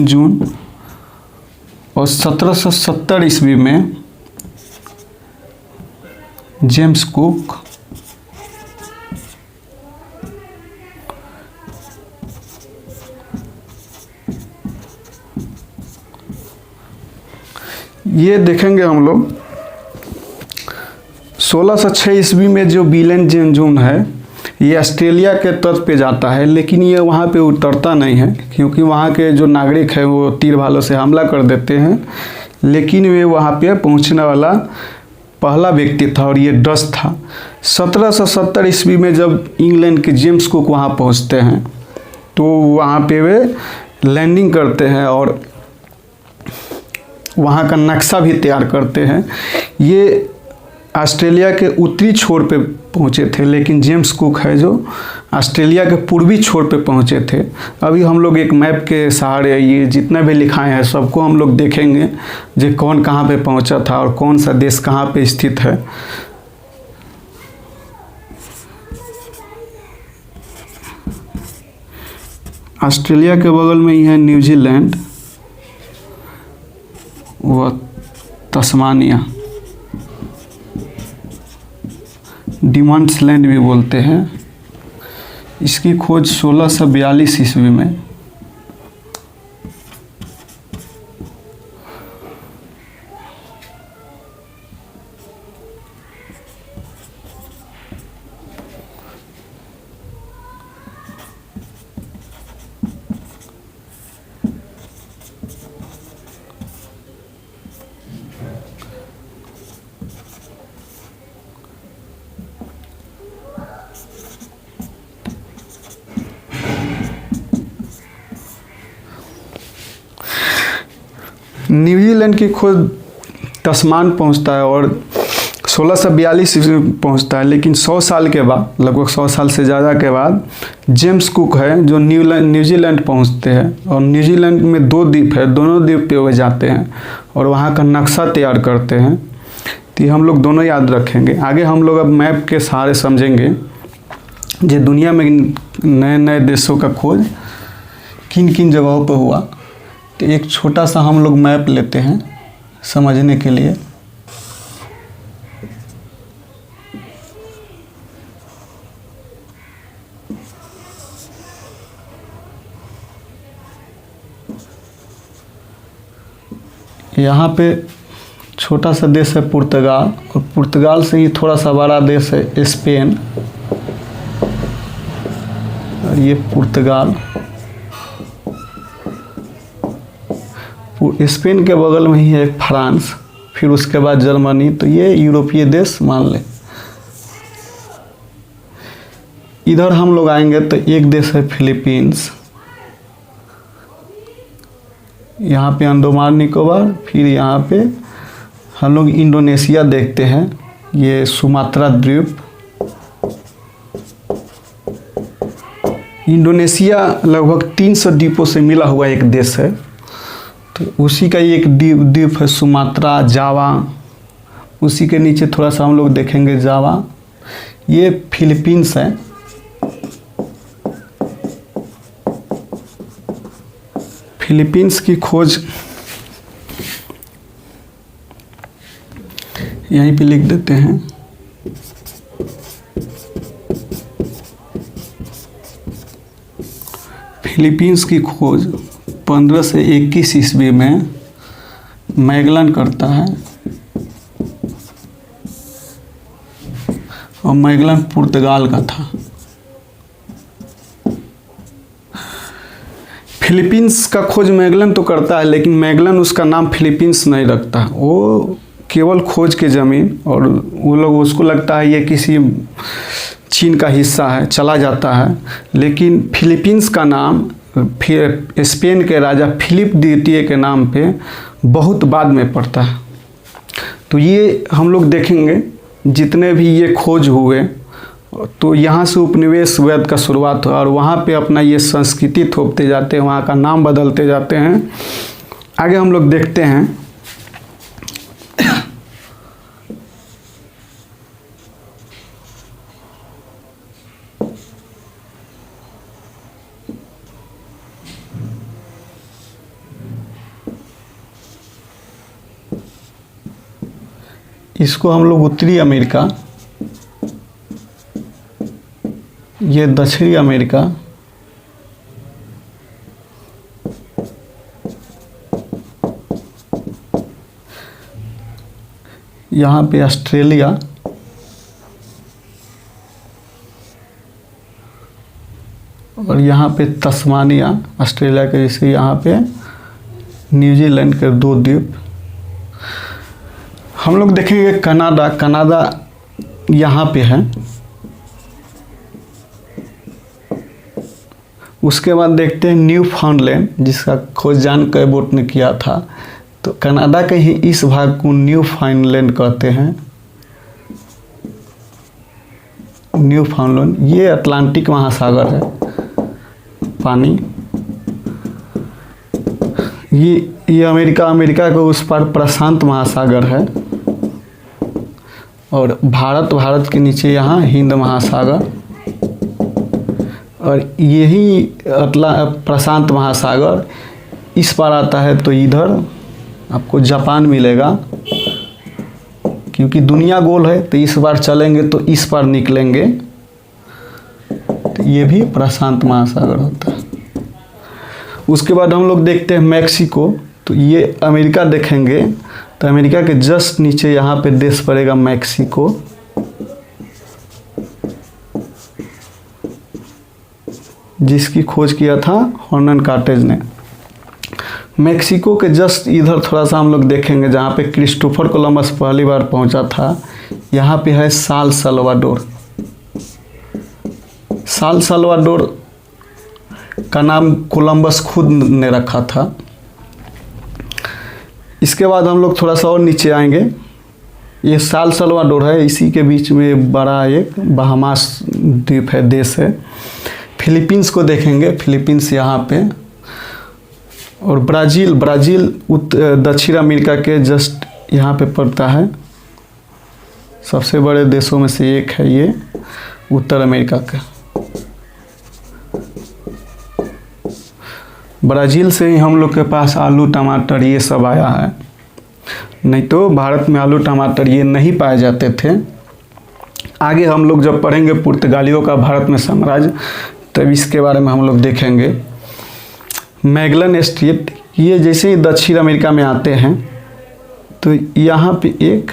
जून और 1770 ईस्वी में जेम्स कुक। ये देखेंगे हम लोग 1606 ईस्वी में जो विलेम जेन जून है ये ऑस्ट्रेलिया के तट पे जाता है, लेकिन ये वहाँ पे उतरता नहीं है क्योंकि वहाँ के जो नागरिक हैं वो तीर भालों से हमला कर देते हैं। लेकिन वे वहाँ पे पहुँचने वाला पहला व्यक्ति था और ये डच था। 1770 ईस्वी में जब इंग्लैंड के जेम्स कुक वहाँ पहुँचते हैं तो वहाँ पे वे लैंडिंग करते हैं और वहाँ का नक्शा भी तैयार करते हैं। ये ऑस्ट्रेलिया के उत्तरी छोर पे पहुँचे थे, लेकिन जेम्स कुक है जो ऑस्ट्रेलिया के पूर्वी छोर पे पहुँचे थे। अभी हम लोग एक मैप के सहारे ये जितना भी लिखाए हैं सबको हम लोग देखेंगे जो कौन कहाँ पे पहुँचा था और कौन सा देश कहाँ पे स्थित है। ऑस्ट्रेलिया के बगल में ही है न्यूजीलैंड व तस्मानिया, डिमंड्स लैंड भी बोलते हैं। इसकी खोज 1642 ईस्वी में न्यूजीलैंड की खोज तस्मान पहुंचता है और 1642 में पहुंचता है, लेकिन 100 साल के बाद, लगभग 100 साल से ज़्यादा के बाद जेम्स कुक है जो न्यूजीलैंड पहुंचते हैं। और न्यूजीलैंड में 2 द्वीप है, दोनों द्वीप पे वो जाते हैं और वहाँ का नक्शा तैयार करते हैं। तो हम लोग दोनों याद रखेंगे। आगे हम लोग अब मैप के सहारे समझेंगे जो दुनिया में नए नए देशों का खोज किन किन जगहों पर हुआ। तो एक छोटा सा हम लोग मैप लेते हैं समझने के लिए। यहाँ पे छोटा सा देश है पुर्तगाल और पुर्तगाल से ही थोड़ा सा बड़ा देश है स्पेन और ये पुर्तगाल। स्पेन के बगल में ही है फ्रांस, फिर उसके बाद जर्मनी। तो ये यूरोपीय देश मान ले। इधर हम लोग आएंगे तो एक देश है फिलीपींस, यहाँ पे अंडमान निकोबार, फिर यहाँ पे हम लोग इंडोनेशिया देखते हैं, ये सुमात्रा द्वीप। इंडोनेशिया लगभग 300 द्वीपों से मिला हुआ एक देश है। तो उसी का एक द्वीप है सुमात्रा, जावा। उसी के नीचे थोड़ा सा हम लोग देखेंगे जावा। ये फिलीपींस है। फिलीपींस की खोज यहीं पे लिख देते हैं। फिलीपींस की खोज 15 से 21 ईस्वी में मैगलन करता है और मैगलन पुर्तगाल का था। फिलीपींस का खोज मैगलन तो करता है, लेकिन मैगलन उसका नाम फिलीपींस नहीं रखता, वो केवल खोज के ज़मीन, और वो लोग उसको लगता है ये किसी चीन का हिस्सा है, चला जाता है। लेकिन फिलीपींस का नाम स्पेन के राजा फिलिप द्वितीय के नाम पे बहुत बाद में पड़ता है। तो ये हम लोग देखेंगे जितने भी ये खोज हुए, तो यहाँ से उपनिवेश वैद का शुरुआत हुआ और वहाँ पे अपना ये संस्कृति थोपते जाते हैं, वहाँ का नाम बदलते जाते हैं। आगे हम लोग देखते हैं। इसको हम लोग उत्तरी अमेरिका, ये दक्षिणी अमेरिका, यहाँ पे ऑस्ट्रेलिया, और यहाँ पे तस्मानिया, ऑस्ट्रेलिया के जैसे यहाँ पे न्यूजीलैंड के 2 द्वीप। हम लोग देखेंगे कनाडा, कनाडा यहाँ पे है। उसके बाद देखते हैं न्यू फाउंडलैंड, जिसका खोज जॉन कैबोट ने किया था। तो कनाडा के ही इस भाग को न्यू फाउंडलैंड कहते हैं। न्यू फाउंडलैंड, ये अटलांटिक महासागर है पानी। ये अमेरिका के उस पर प्रशांत महासागर है, और भारत के नीचे यहाँ हिंद महासागर, और यही प्रशांत महासागर इस पार आता है। तो इधर आपको जापान मिलेगा, क्योंकि दुनिया गोल है तो इस बार चलेंगे तो इस पार निकलेंगे। तो ये भी प्रशांत महासागर होता है। उसके बाद हम लोग देखते हैं मैक्सिको। तो ये अमेरिका देखेंगे तो अमेरिका के जस्ट नीचे यहाँ पे देश पड़ेगा मैक्सिको। जिसकी खोज किया था हर्नन कार्टेज ने। मैक्सिको के जस्ट इधर थोड़ा सा हम लोग देखेंगे, जहाँ पे क्रिस्टोफर कोलंबस पहली बार पहुँचा था। यहाँ पे है साल सल्वाडोर। साल सल्वाडोर का नाम कोलंबस खुद ने रखा था। इसके बाद हम लोग थोड़ा सा और नीचे आएंगे। ये साल सल्वाडोर है, इसी के बीच में बड़ा एक बहामास द्वीप है, देश है। फिलीपींस को देखेंगे, फिलीपींस यहाँ पे, और ब्राज़ील दक्षिण अमेरिका के जस्ट यहाँ पे पड़ता है। सबसे बड़े देशों में से एक है ये उत्तर अमेरिका का। ब्राज़ील से ही हम लोग के पास आलू टमाटर ये सब आया है, नहीं तो भारत में आलू टमाटर ये नहीं पाए जाते थे। आगे हम लोग जब पढ़ेंगे पुर्तगालियों का भारत में साम्राज्य, तब इसके बारे में हम लोग देखेंगे। मैगलन स्ट्रीट, ये जैसे ही दक्षिण अमेरिका में आते हैं तो यहाँ पे एक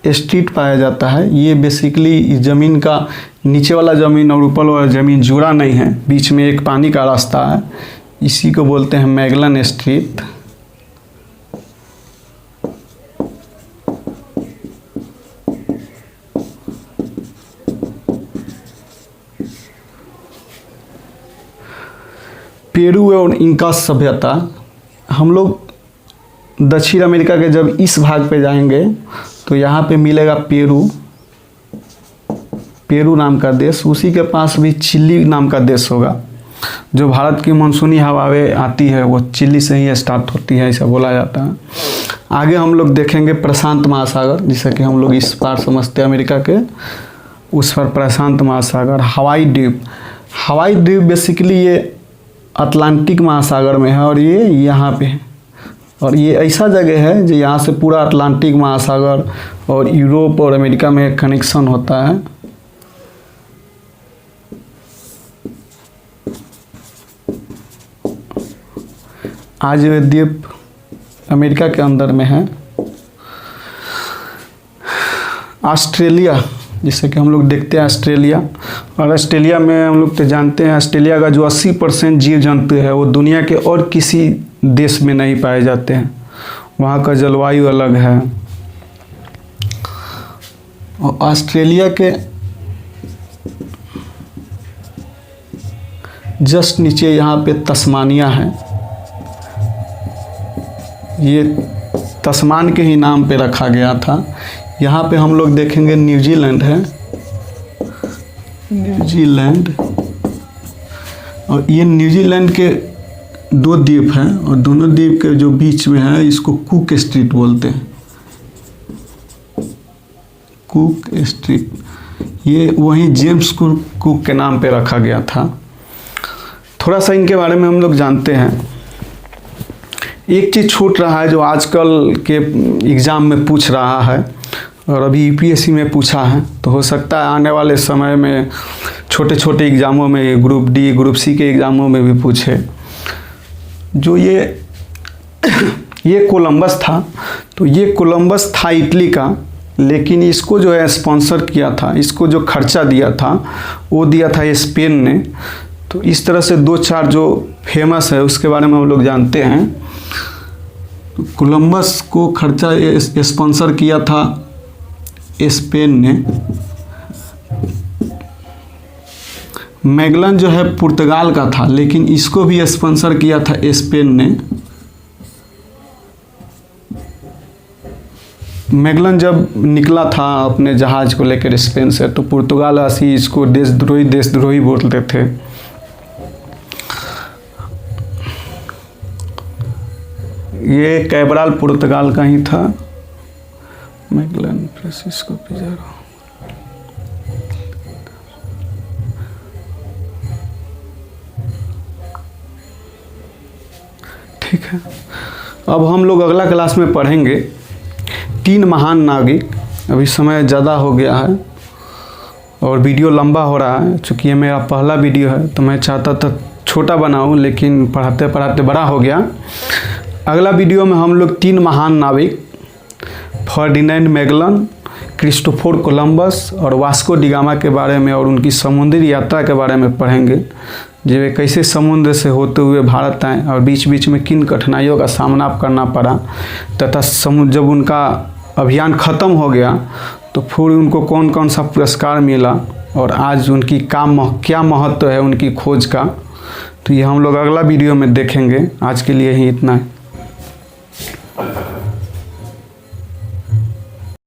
स्ट्रीट पाया जाता है। ये बेसिकली ज़मीन का नीचे वाला ज़मीन और ऊपर वाला ज़मीन जुड़ा नहीं है, बीच में एक पानी का रास्ता है। इसी को बोलते हैं मैगलन स्ट्रीट। पेरू और इंका सभ्यता, हम लोग दक्षिण अमेरिका के जब इस भाग पे जाएंगे तो यहाँ पे मिलेगा पेरू नाम का देश। उसी के पास भी चिली नाम का देश होगा। जो भारत की मानसूनी हवाएं आती है वो चिली से ही स्टार्ट होती है, ऐसा बोला जाता है। आगे हम लोग देखेंगे प्रशांत महासागर, जिसे कि हम लोग इस पार समझते हैं अमेरिका के, उस पर प्रशांत महासागर। हवाई द्वीप बेसिकली ये अटलांटिक महासागर में है, और ये यहाँ पे है। और ये ऐसा जगह है जो यहाँ से पूरा अटलांटिक महासागर और यूरोप और अमेरिका में कनेक्शन होता है। आज ये द्वीप अमेरिका के अंदर में है। ऑस्ट्रेलिया, जिसे कि हम लोग देखते हैं ऑस्ट्रेलिया, और ऑस्ट्रेलिया में हम लोग तो जानते हैं ऑस्ट्रेलिया का जो 80% जीव जंतु है वो दुनिया के और किसी देश में नहीं पाए जाते हैं। वहाँ का जलवायु अलग है। और ऑस्ट्रेलिया के जस्ट नीचे यहाँ पे तस्मानिया है। ये तस्मान के ही नाम पे रखा गया था। यहाँ पे हम लोग देखेंगे न्यूजीलैंड है, न्यूजीलैंड, और ये न्यूजीलैंड के 2 द्वीप हैं और दोनों द्वीप के जो बीच में है इसको कुक स्ट्रीट बोलते हैं। कुक स्ट्रीट, ये वहीं जेम्स कुक के नाम पे रखा गया था। थोड़ा सा इनके बारे में हम लोग जानते हैं। एक चीज़ छूट रहा है जो आजकल के एग्ज़ाम में पूछ रहा है और अभी यूपीएससी में पूछा है, तो हो सकता है आने वाले समय में छोटे छोटे एग्ज़ामों में, ग्रुप डी ग्रुप सी के एग्ज़ामों में भी पूछे। जो ये कोलंबस था, तो ये कोलंबस था इटली का, लेकिन इसको जो है स्पॉन्सर किया था, इसको जो खर्चा दिया था वो दिया था स्पेन ने। तो इस तरह से 2-4 जो फेमस है उसके बारे में हम लोग जानते हैं। तो कोलंबस को खर्चा स्पॉन्सर किया था स्पेन ने। मैगलन जो है पुर्तगाल का था, लेकिन इसको भी स्पॉन्सर किया था स्पेन ने। मैगलन जब निकला था अपने जहाज को लेकर स्पेन से, तो पुर्तगालवासी इसको देशद्रोही बोलते थे। ये कैब्राल पुर्तगाल का ही था। Magellan Francisco Pizarro. ठीक है, अब हम लोग अगला क्लास में पढ़ेंगे 3 महान नाविक। अभी समय ज़्यादा हो गया है और वीडियो लंबा हो रहा है। चूँकि ये मेरा पहला वीडियो है तो मैं चाहता था छोटा बनाऊं, लेकिन पढ़ाते पढ़ाते बड़ा हो गया। अगला वीडियो में हम लोग 3 महान नाविक फर्डिनेंड मैगलन, क्रिस्टोफर कोलंबस और वास्को डी गामा के बारे में और उनकी समुद्री यात्रा के बारे में पढ़ेंगे। जो वे कैसे समुद्र से होते हुए भारत आए और बीच बीच में किन कठिनाइयों का सामना करना पड़ा, तथा जब उनका अभियान ख़त्म हो गया तो फिर उनको कौन कौन सा पुरस्कार मिला और आज उनकी क्या महत्व है उनकी खोज का। तो ये हम लोग अगला वीडियो में देखेंगे। आज के लिए ही इतना है।